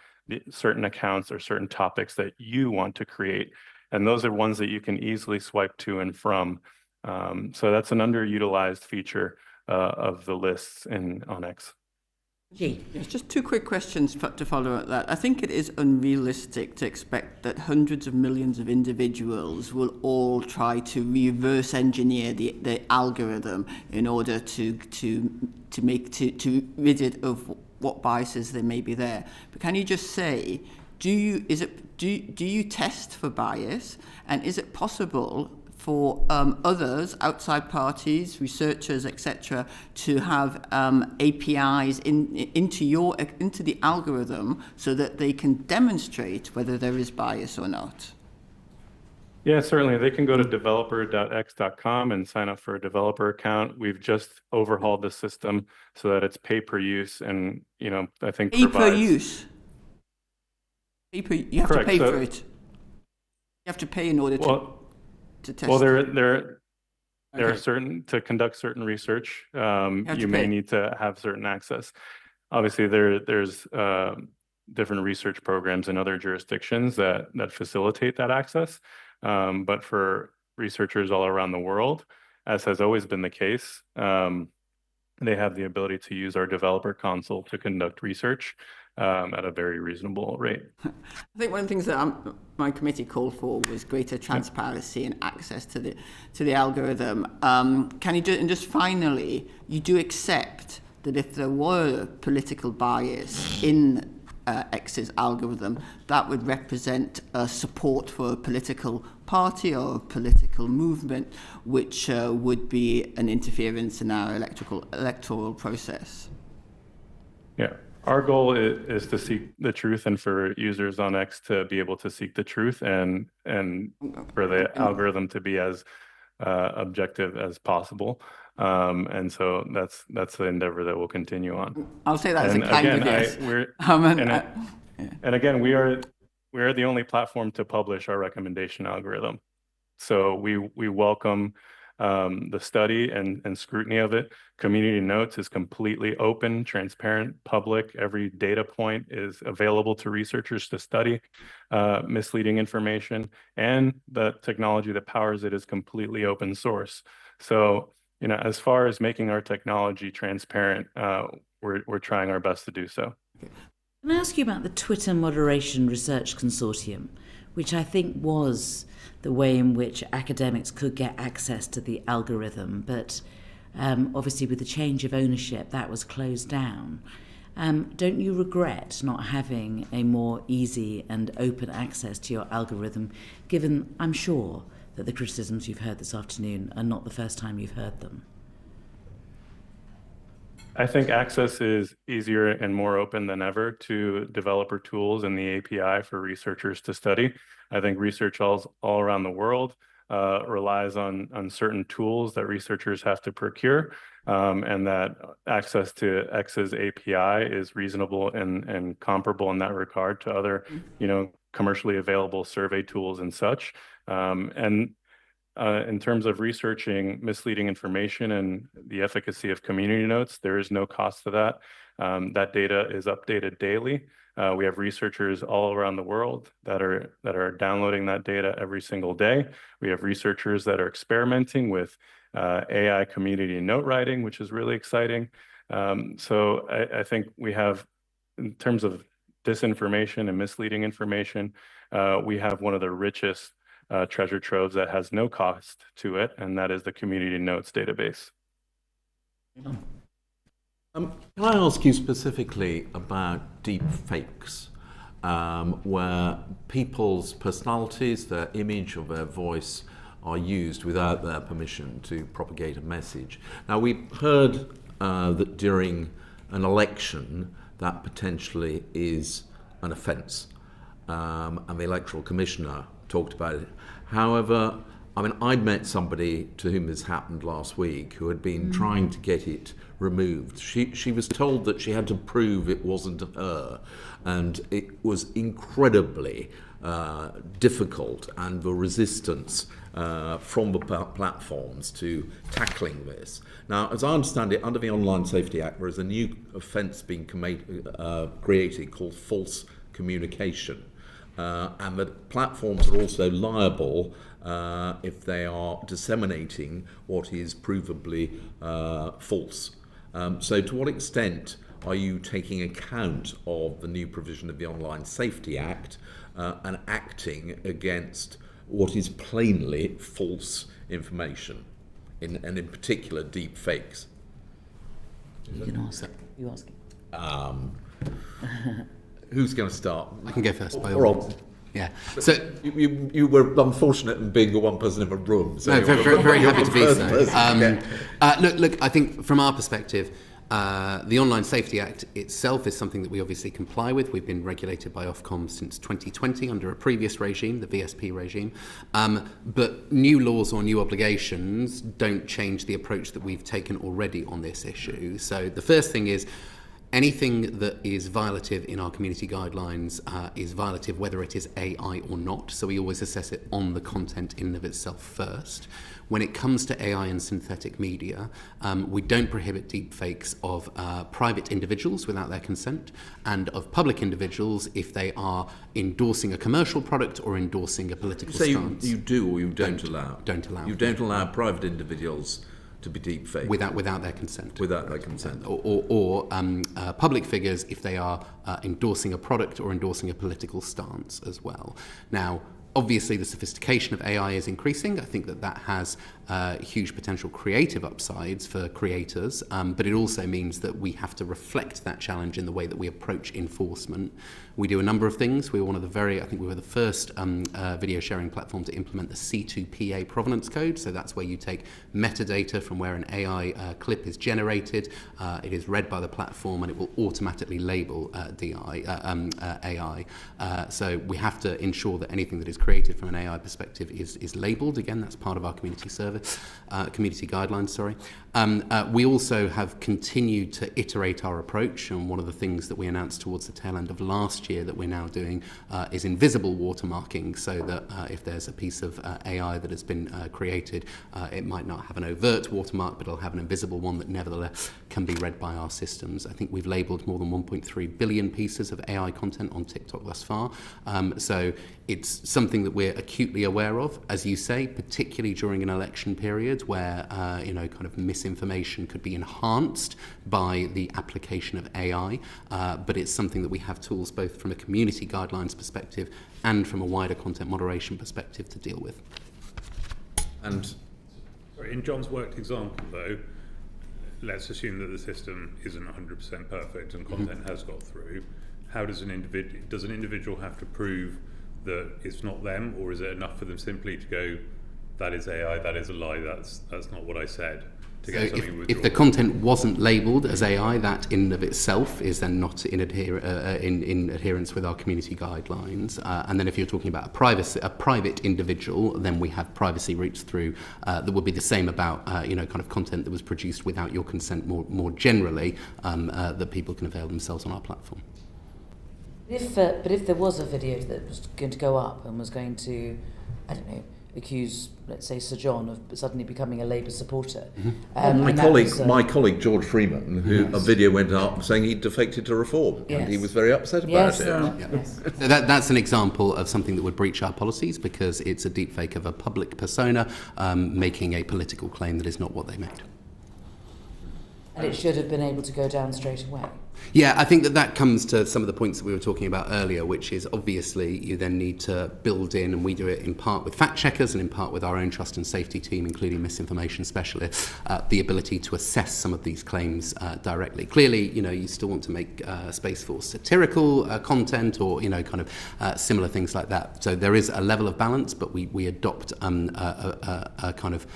certain accounts or certain topics that you want to create. And those are ones that you can easily swipe to and from. So that's an underutilized feature of the lists on X. Yes, just two quick questions to follow up that. I think it is unrealistic to expect that hundreds of millions of individuals will all try to reverse engineer the algorithm in order to rid it of what biases there may be there. But can you just say, do you test for bias, and is it possible for others, outside parties, researchers, etc., to have APIs into the algorithm so that they can demonstrate whether there is bias or not? Yeah, certainly. They can go to developer.x.com and sign up for a developer account. We've just overhauled the system so that it's pay per use, and I think pay per use. You have Correct. To pay for it. You have to pay in order to test. Well, there are certain, to conduct certain research, you may need to have certain access. Obviously, there's different research programs in other jurisdictions that facilitate that access. But for researchers all around the world, as has always been the case, they have the ability to use our developer console to conduct research at a very reasonable rate. I think one of the things that my committee called for was greater transparency and access to the algorithm. Can you do it? And just finally, you do accept that if there were political bias in X's algorithm, that would represent support for a political party or a political movement, which would be an interference in our electoral process. Yeah. Our goal is to seek the truth, and for users on X to be able to seek the truth, and for the algorithm to be as objective as possible. And so that's the endeavor that we'll continue on. I'll say that as a And kind again, of yes. and again, we are the only platform to publish our recommendation algorithm. So we welcome the study and scrutiny of it. Community Notes is completely open, transparent, public. Every data point is available to researchers to study misleading information, and the technology that powers it is completely open source. So, as far as making our technology transparent, we're trying our best to do so. Can I ask you about the Twitter Moderation Research Consortium, which I think was the way in which academics could get access to the algorithm, but obviously with the change of ownership, that was closed down. Don't you regret not having a more easy and open access to your algorithm, given, I'm sure, that the criticisms you've heard this afternoon are not the first time you've heard them? I think access is easier and more open than ever to developer tools and the API for researchers to study. I think research all around the world relies on certain tools that researchers have to procure, and that access to X's API is reasonable and comparable in that regard to other, commercially available survey tools and such. In terms of researching misleading information and the efficacy of community notes, there is no cost to that. That data is updated daily. We have researchers all around the world that are downloading that data every single day. We have researchers that are experimenting with AI community note writing, which is really exciting. So I think we have, in terms of disinformation and misleading information, we have one of the richest treasure troves that has no cost to it, and that is the community notes database. Can I ask you specifically about deep fakes, where people's personalities, their image or their voice are used without their permission to propagate a message? Now, we've heard that during an election that potentially is an offence, and the Electoral Commissioner talked about it. However, I'd met somebody to whom this happened last week who had been trying to get it removed. She was told that she had to prove it wasn't her, and it was incredibly difficult, and the resistance from the platforms to tackling this. Now, as I understand it, under the Online Safety Act, there is a new offence being created called false communication. And the platforms are also liable if they are disseminating what is provably false. So to what extent are you taking account of the new provision of the Online Safety Act and acting against what is plainly false information, and in particular deep fakes? You can ask. You ask. Who's going to start? I can go first. Rob. Yeah. So you were unfortunate in being the one person in the room. So no, very happy to be so. Okay. Look, I think from our perspective, the Online Safety Act itself is something that we obviously comply with. We've been regulated by Ofcom since 2020 under a previous regime, the VSP regime. But new laws or new obligations don't change the approach that we've taken already on this issue. So the first thing is, anything that is violative in our community guidelines is violative whether it is AI or not. So we always assess it on the content in and of itself first. When it comes to AI and synthetic media, we don't prohibit deepfakes of private individuals without their consent, and of public individuals if they are endorsing a commercial product or endorsing a political stance. You do or you don't allow? Don't allow. You don't allow private individuals to be deepfaked? Without their consent. Without their consent. Or public figures if they are endorsing a product or endorsing a political stance as well. Now, obviously, the sophistication of AI is increasing. I think that has huge potential creative upsides for creators, but it also means that we have to reflect that challenge in the way that we approach enforcement. We do a number of things. We were I think we were the first video sharing platform to implement the C2PA provenance code. So that's where you take metadata from where an AI clip is generated. It is read by the platform and it will automatically label AI. So we have to ensure that anything that is created from an AI perspective is labelled. Again, that's part of our community service, community guidelines, sorry. We also have continued to iterate our approach, and one of the things that we announced towards the tail end of last year that we're now doing is invisible watermarking, so that if there's a piece of AI that has been created, it might not have an overt watermark, but it'll have an invisible one that nevertheless can be read by our systems. I think we've labelled more than 1.3 billion pieces of AI content on TikTok thus far. So it's something that we're acutely aware of, as you say, particularly during an election period where, kind of misinformation could be enhanced by the application of AI. But it's something that we have tools both from a community guidelines perspective and from a wider content moderation perspective to deal with. And in John's worked example, though, let's assume that the system isn't 100% perfect and content has got through. How does an individual have to prove that it's not them, or is it enough for them simply to go, that is AI, that is a lie, that's not what I said? To get something if the content wasn't labelled as AI, that in and of itself is then not in adherence with our community guidelines. And then if you're talking about a private individual, then we have privacy routes through that would be the same about kind of content that was produced without your consent more generally, that people can avail themselves on our platform. But if there was a video that was going to go up and was going to, I don't know, accuse, let's say, Sir John of suddenly becoming a Labour supporter. My colleague George Freeman, a video went up saying he defected to Reform, and he was very upset about it. Yes. So that's an example of something that would breach our policies, because it's a deepfake of a public persona making a political claim that is not what they made. And it should have been able to go down straight away. Yeah, I think that comes to some of the points that we were talking about earlier, which is obviously you then need to build in, and we do it in part with fact checkers and in part with our own trust and safety team, including misinformation specialists, the ability to assess some of these claims directly. Clearly, you still want to make space for satirical content or, kind of similar things like that. So there is a level of balance, but we adopt a kind of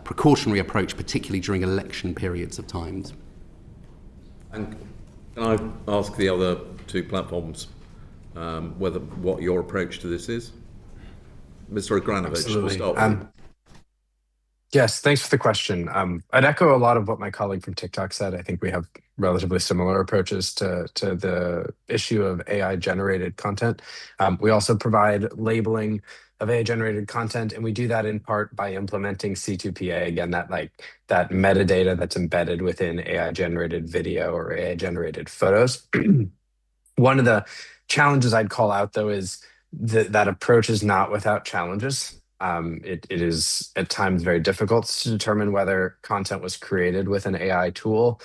precautionary approach, particularly during election periods of times. And can I ask the other two platforms what your approach to this is? Mr. Agranovich, we'll start with you. Yes, thanks for the question. I'd echo a lot of what my colleague from TikTok said. I think we have relatively similar approaches to the issue of AI-generated content. We also provide labeling of AI-generated content, and we do that in part by implementing C2PA. Again, that metadata that's embedded within AI-generated video or AI-generated photos. One of the challenges I'd call out, though, is that approach is not without challenges. It is at times very difficult to determine whether content was created with an AI tool.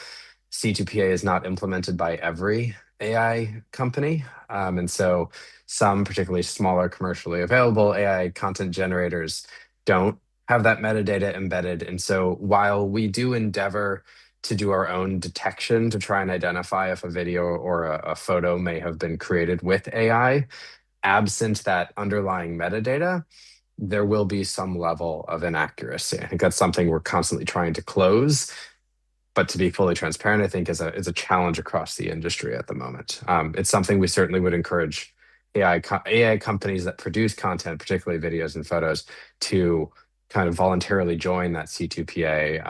C2PA is not implemented by every AI company. And so some, particularly smaller commercially available AI content generators, don't have that metadata embedded. And so while we do endeavor to do our own detection to try and identify if a video or a photo may have been created with AI, absent that underlying metadata, there will be some level of inaccuracy. I think that's something we're constantly trying to close. But to be fully transparent, I think is a challenge across the industry at the moment. It's something we certainly would encourage AI companies that produce content, particularly videos and photos, to kind of voluntarily join that C2PA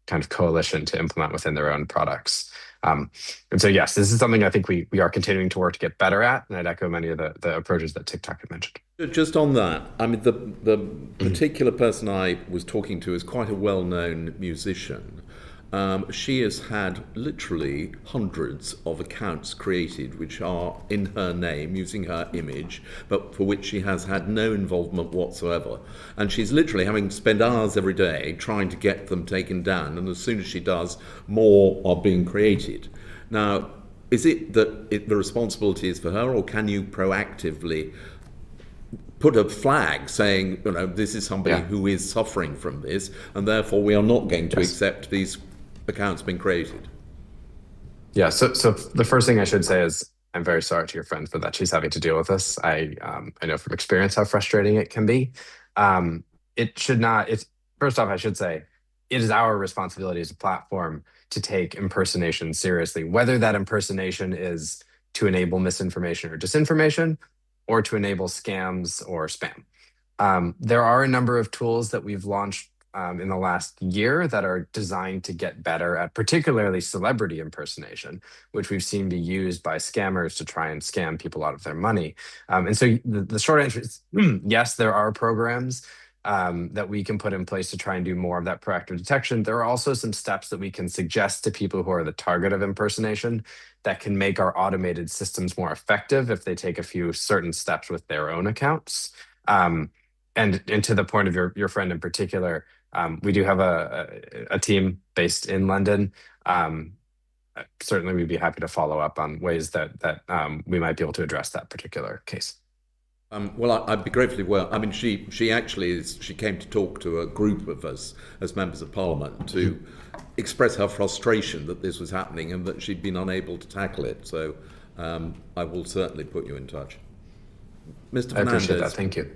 kind of coalition to implement within their own products. And so, yes, this is something I think we are continuing to work to get better at, and I'd echo many of the approaches that TikTok had mentioned. Just on that, I mean, the particular person I was talking to is quite a well-known musician. She has had literally hundreds of accounts created which are in her name, using her image, but for which she has had no involvement whatsoever. And she's literally having to spend hours every day trying to get them taken down, and as soon as she does, more are being created. Now, is it that the responsibility is for her, or can you proactively put a flag saying, this is somebody who is suffering from this, and therefore we are not going to accept these accounts being created? Yeah, so the first thing I should say is I'm very sorry to your friend for that she's having to deal with this. I know from experience how frustrating it can be. It should not, first off, I should say, it is our responsibility as a platform to take impersonation seriously, whether that impersonation is to enable misinformation or disinformation, or to enable scams or spam. There are a number of tools that we've launched in the last year that are designed to get better at particularly celebrity impersonation, which we've seen be used by scammers to try and scam people out of their money. And so the short answer is yes, there are programs that we can put in place to try and do more of that proactive detection. There are also some steps that we can suggest to people who are the target of impersonation that can make our automated systems more effective if they take a few certain steps with their own accounts. And to the point of your friend in particular, we do have a team based in London. Certainly, we'd be happy to follow up on ways that we might be able to address that particular case. Well, I'd be gratefully well. I mean, she actually she came to talk to a group of us as members of Parliament to express her frustration that this was happening and that she'd been unable to tackle it. So I will certainly put you in touch. Mr. Fernandez. I appreciate that. Thank you.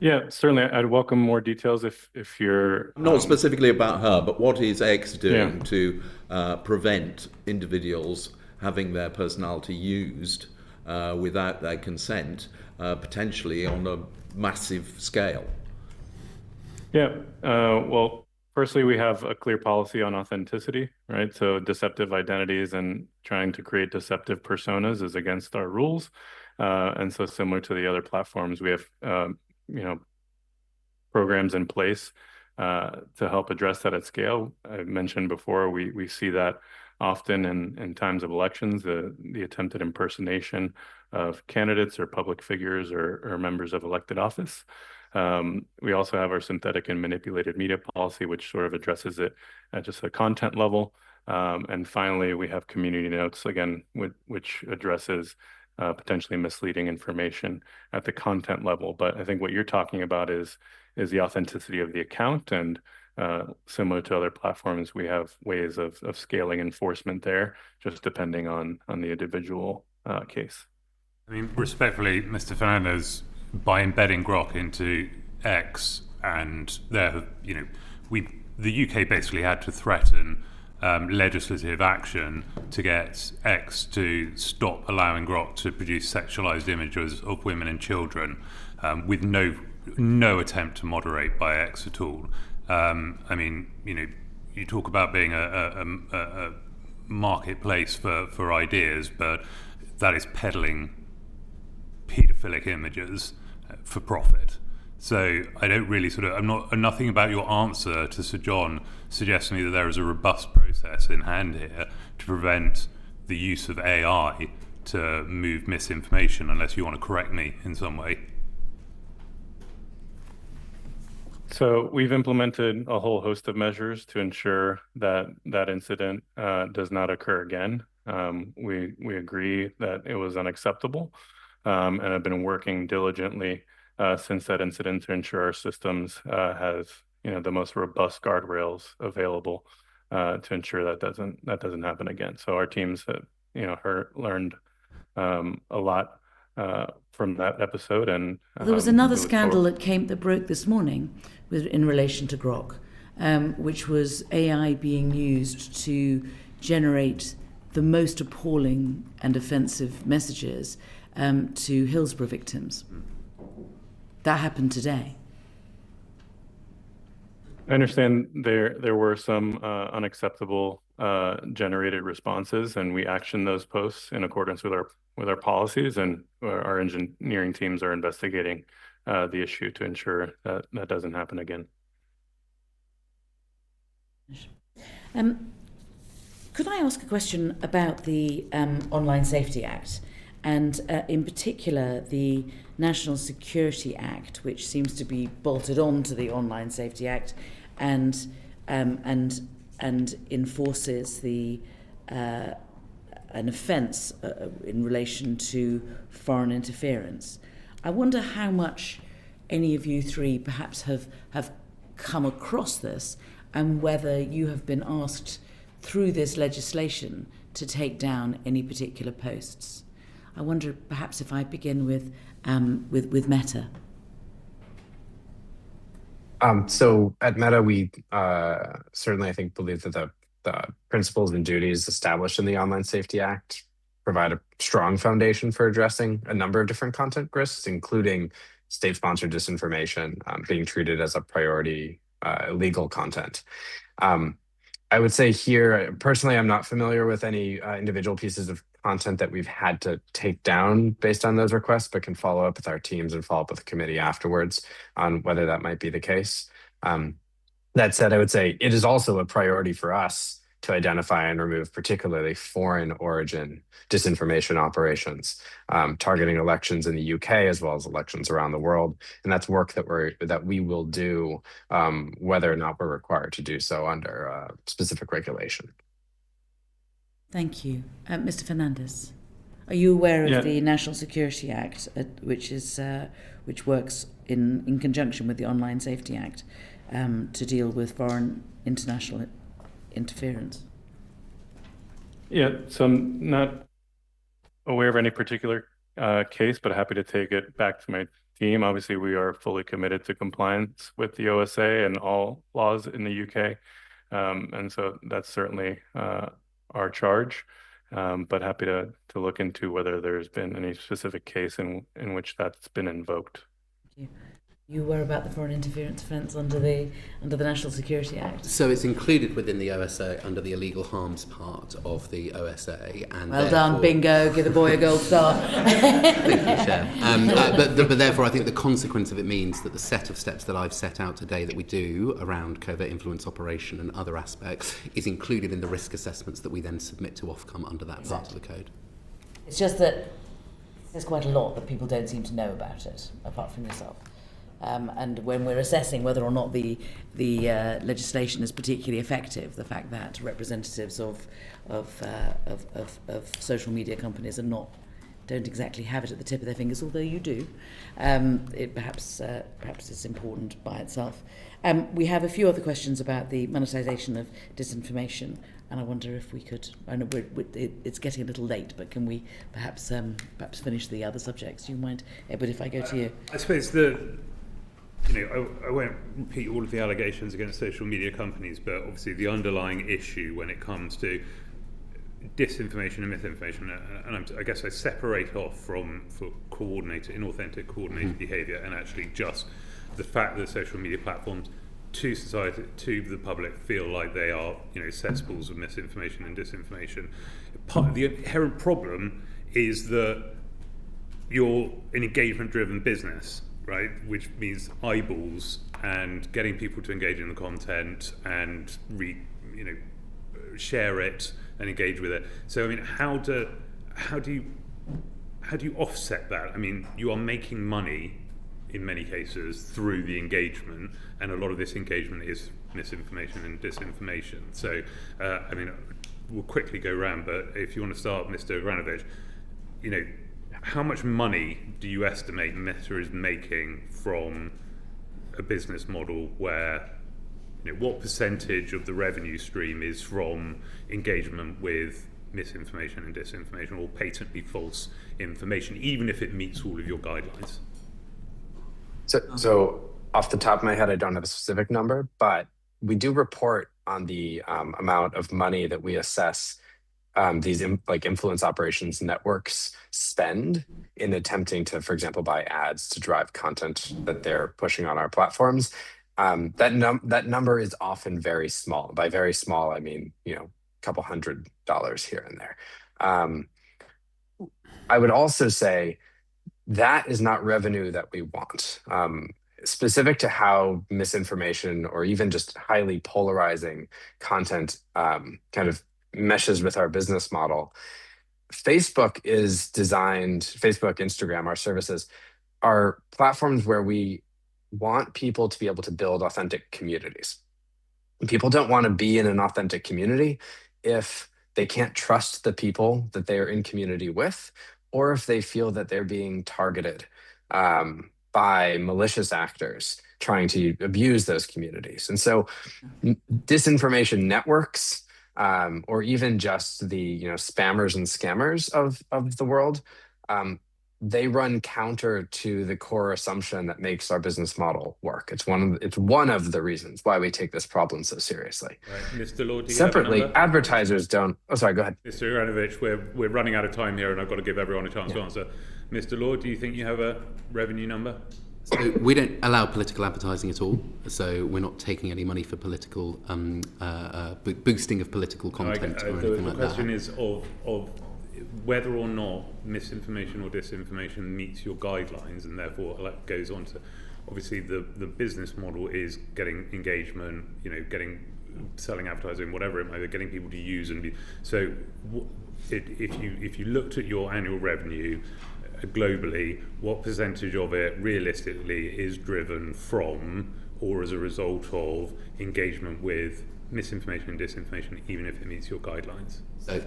Yeah, certainly. I'd welcome more details if you're... Not specifically about her, but what is X doing to prevent individuals having their personality used without their consent, potentially on a massive scale? Yeah, well, firstly, we have a clear policy on authenticity, right? So deceptive identities and trying to create deceptive personas is against our rules. And so similar to the other platforms, we have programs in place to help address that at scale. I mentioned before, we see that often in times of elections, the attempted impersonation of candidates or public figures or members of elected office. We also have our synthetic and manipulated media policy, which sort of addresses it at just a content level. And finally, we have community notes, again, which addresses potentially misleading information at the content level. But I think what you're talking about is the authenticity of the account, and similar to other platforms, we have ways of scaling enforcement there, just depending on the individual case. I mean, respectfully, Mr. Fernandez, by embedding Grok into X, and the UK basically had to threaten legislative action to get X to stop allowing Grok to produce sexualized images of women and children, with no attempt to moderate by X at all. I mean, you talk about being a marketplace for ideas, but that is peddling paedophilic images for profit. So I don't really nothing about your answer to Sir John suggests to me that there is a robust process in hand here to prevent the use of AI to move misinformation, unless you want to correct me in some way. So we've implemented a whole host of measures to ensure that that incident does not occur again. We agree that it was unacceptable, and have been working diligently since that incident to ensure our systems have the most robust guardrails available to ensure that doesn't happen again. So our teams have learned a lot from that episode, and there was another scandal that broke this morning in relation to Grok, which was AI being used to generate the most appalling and offensive messages to Hillsborough victims. That happened today. I understand there were some unacceptable generated responses, and we actioned those posts in accordance with our policies, and our engineering teams are investigating the issue to ensure that that doesn't happen again. Could I ask a question about the Online Safety Act, and in particular the National Security Act, which seems to be bolted on to the Online Safety Act and enforces an offence in relation to foreign interference. I wonder how much any of you three perhaps have come across this, and whether you have been asked through this legislation to take down any particular posts. I wonder perhaps if I begin with Meta. So at Meta, we certainly, I think, believe that the principles and duties established in the Online Safety Act provide a strong foundation for addressing a number of different content risks, including state-sponsored disinformation being treated as a priority illegal content. I would say here, personally, I'm not familiar with any individual pieces of content that we've had to take down based on those requests, but can follow up with our teams and follow up with the committee afterwards on whether that might be the case. That said, I would say it is also a priority for us to identify and remove particularly foreign origin disinformation operations, targeting elections in the UK as well as elections around the world. And that's work that we will do whether or not we're required to do so under specific regulation. Thank you. Mr. Fernandez, are you aware of the National Security Act, which works in conjunction with the Online Safety Act to deal with foreign international interference? Yeah, so I'm not aware of any particular case, but happy to take it back to my team. Obviously, we are fully committed to compliance with the OSA and all laws in the UK. And so that's certainly our charge, but happy to look into whether there's been any specific case in which that's been invoked. Thank you. You were about the foreign interference offence under the National Security Act. So it's included within the OSA under the illegal harms part of the OSA. And well done, bingo, give the boy a gold star. Thank you, Chair. But therefore, I think the consequence of it means that the set of steps that I've set out today that we do around covert influence operation and other aspects is included in the risk assessments that we then submit to Ofcom under that part of the code. It's just that there's quite a lot that people don't seem to know about it, apart from yourself. And when we're assessing whether or not the legislation is particularly effective, the fact that representatives of social media companies don't exactly have it at the tip of their fingers, although you do, it perhaps it's important by itself. We have a few other questions about the monetization of disinformation, and I wonder if we could. I know it's getting a little late, but can we perhaps finish the other subjects? Do you mind? But if I go to you, I suppose I won't repeat all of the allegations against social media companies, but obviously the underlying issue when it comes to disinformation and misinformation, and I guess I separate off from inauthentic coordinated behaviour, and actually just the fact that social media platforms to society, to the public, feel like they are cesspools of misinformation and disinformation. Part of the inherent problem is that you're an engagement-driven business, right? Which means eyeballs and getting people to engage in the content and share it and engage with it. So I mean, how do you offset that? I mean, you are making money in many cases through the engagement, and a lot of this engagement is misinformation and disinformation. So I mean, we'll quickly go around, but if you want to start, Mr. Granovich, how much money do you estimate Meta is making from a business model where, what percentage of the revenue stream is from engagement with misinformation and disinformation or patently false information, even if it meets all of your guidelines? So off the top of my head, I don't have a specific number, but we do report on the amount of money that we assess these influence operations networks spend in attempting to, for example, buy ads to drive content that they're pushing on our platforms. That number is often very small. By very small, I mean, a couple $100 here and there. I would also say that is not revenue that we want. Specific to how misinformation or even just highly polarizing content kind of meshes with our business model. Facebook, Instagram, our services are platforms where we want people to be able to build authentic communities. People don't want to be in an authentic community if they can't trust the people that they are in community with, or if they feel that they're being targeted by malicious actors trying to abuse those communities. And so disinformation networks, or even just the spammers and scammers of the world, they run counter to the core assumption that makes our business model work. It's one of the reasons why we take this problem so seriously. Right. Mr. Lord, do you Separately, have a number? advertisers don't. Oh, sorry. Go ahead. Mr. Iranovich, we're running out of time here, and I've got to give everyone a chance to answer. Mr. Lord, do you think you have a revenue number? So we don't allow political advertising at all. So we're not taking any money for political boosting of political content or anything like that. The question is of whether or not misinformation or disinformation meets your guidelines, and therefore goes on to, obviously the business model is getting engagement, selling advertising, whatever it may be, getting people to use and be. So if you looked at your annual revenue globally, what percentage of it realistically is driven from or as a result of engagement with misinformation and disinformation, even if it meets your guidelines?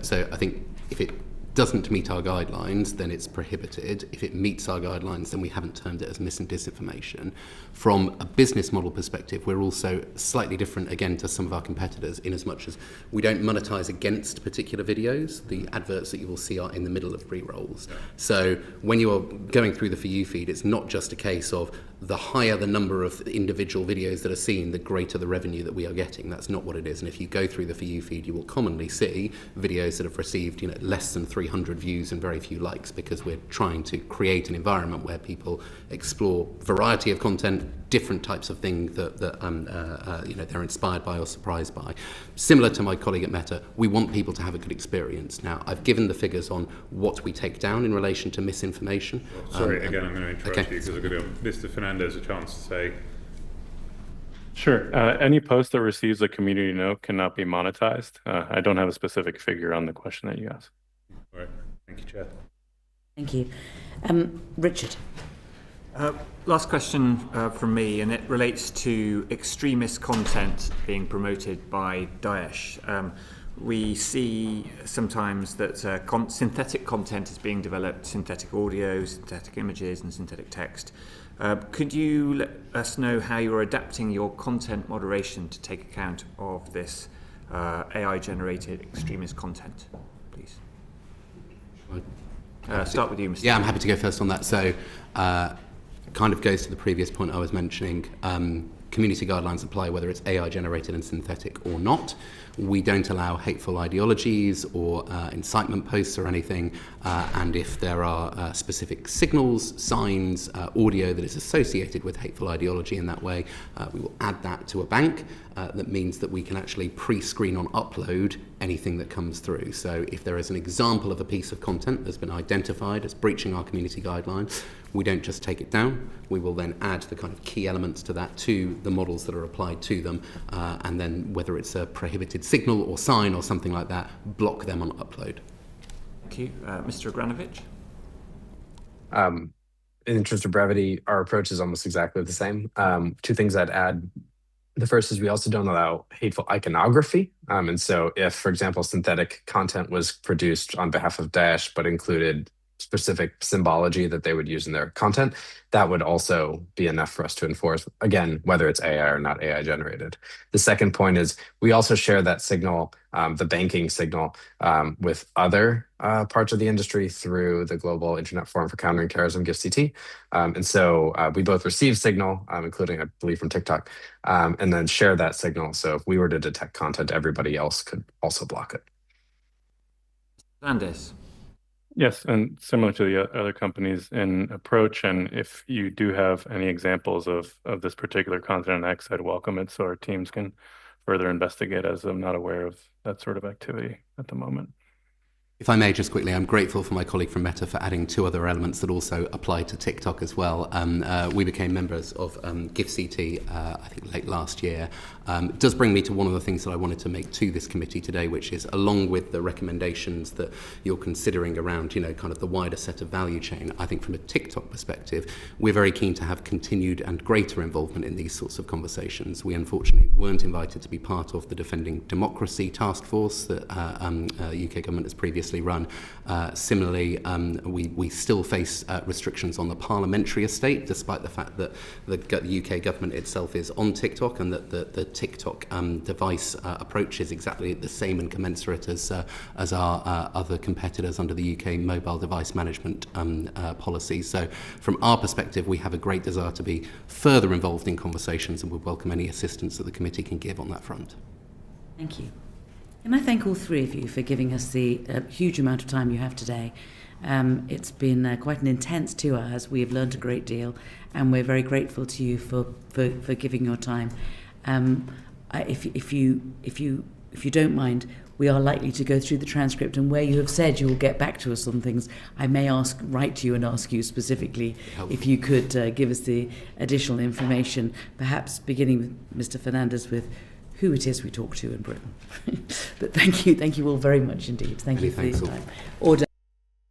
So I think if it doesn't meet our guidelines, then it's prohibited. If it meets our guidelines, then we haven't termed it as mis and disinformation. From a business model perspective, we're also slightly different, again, to some of our competitors, in as much as we don't monetize against particular videos. The adverts that you will see are in the middle of pre-rolls. Yeah. So when you are going through the For You feed, it's not just a case of the higher the number of individual videos that are seen, the greater the revenue that we are getting. That's not what it is. And if you go through the For You feed, you will commonly see videos that have received less than 300 views and very few likes, because we're trying to create an environment where people explore variety of content, different types of things that they're inspired by or surprised by. Similar to my colleague at Meta, we want people to have a good experience. Now, I've given the figures on what we take down in relation to misinformation. Sorry, again, I'm going to interrupt you because I'm going to give Mr. Fernandez a chance to say. Sure. Any post that receives a community note cannot be monetized. I don't have a specific figure on the question that you asked. All right. Thank you, Chair. Thank you. Richard. Last question from me, and it relates to extremist content being promoted by Daesh. We see sometimes that synthetic content is being developed, synthetic audio, synthetic images, and synthetic text. Could you let us know how you're adapting your content moderation to take account of this AI-generated extremist content, please? Start with you, Mr. Yeah, I'm happy to go first on that. So, kind of goes to the previous point I was mentioning. Community guidelines apply whether it's AI generated and synthetic or not. We don't allow hateful ideologies or incitement posts or anything. And if there are specific signals, signs, audio that is associated with hateful ideology in that way, we will add that to a bank. That means that we can actually pre-screen on upload anything that comes through. So if there is an example of a piece of content that's been identified as breaching our community guidelines, we don't just take it down. We will then add the kind of key elements to that to the models that are applied to them, and then whether it's a prohibited signal or sign or something like that, block them on upload. Thank you. Mr. Agranovich? In the interest of brevity, our approach is almost exactly the same. Two things I'd add. The first is we also don't allow hateful iconography. And so if, for example, synthetic content was produced on behalf of Daesh but included specific symbology that they would use in their content, that would also be enough for us to enforce, again, whether it's AI or not AI generated. The second point is we also share that signal, the banking signal, with other parts of the industry through the Global Internet Forum for Countering Terrorism, GIFCT. And so we both receive signal, including, I believe, from TikTok, and then share that signal. So if we were to detect content, everybody else could also block it. Fernandez. Yes, and similar to the other companies in approach, and if you do have any examples of this particular content on X, I'd welcome it so our teams can further investigate, as I'm not aware of that sort of activity at the moment. If I may, just quickly, I'm grateful for my colleague from Meta for adding two other elements that also apply to TikTok as well. We became members of GIFCT, I think, late last year. It does bring me to one of the things that I wanted to make to this committee today, which is, along with the recommendations that you're considering around, kind of the wider set of value chain, I think from a TikTok perspective, we're very keen to have continued and greater involvement in these sorts of conversations. We unfortunately weren't invited to be part of the Defending Democracy task force that UK government has previously previously run. Similarly, we still face restrictions on the parliamentary estate, despite the fact that the UK government itself is on TikTok, and that the TikTok device approach is exactly the same and commensurate as our other competitors under the UK mobile device management policy. So from our perspective, we have a great desire to be further involved in conversations, and would welcome any assistance that the committee can give on that front. Thank you. And I thank all three of you for giving us the huge amount of time you have today. It's been quite an intense 2 hours. We have learned a great deal, and we're very grateful to you for giving your time. If you don't mind, we are likely to go through the transcript, and where you have said you will get back to us on things, I may write to you and ask you specifically if you could give us the additional information, perhaps beginning with Mr. Fernandez with who it is we talk to in Britain. But thank you all very much indeed. Thank you for your time. Order.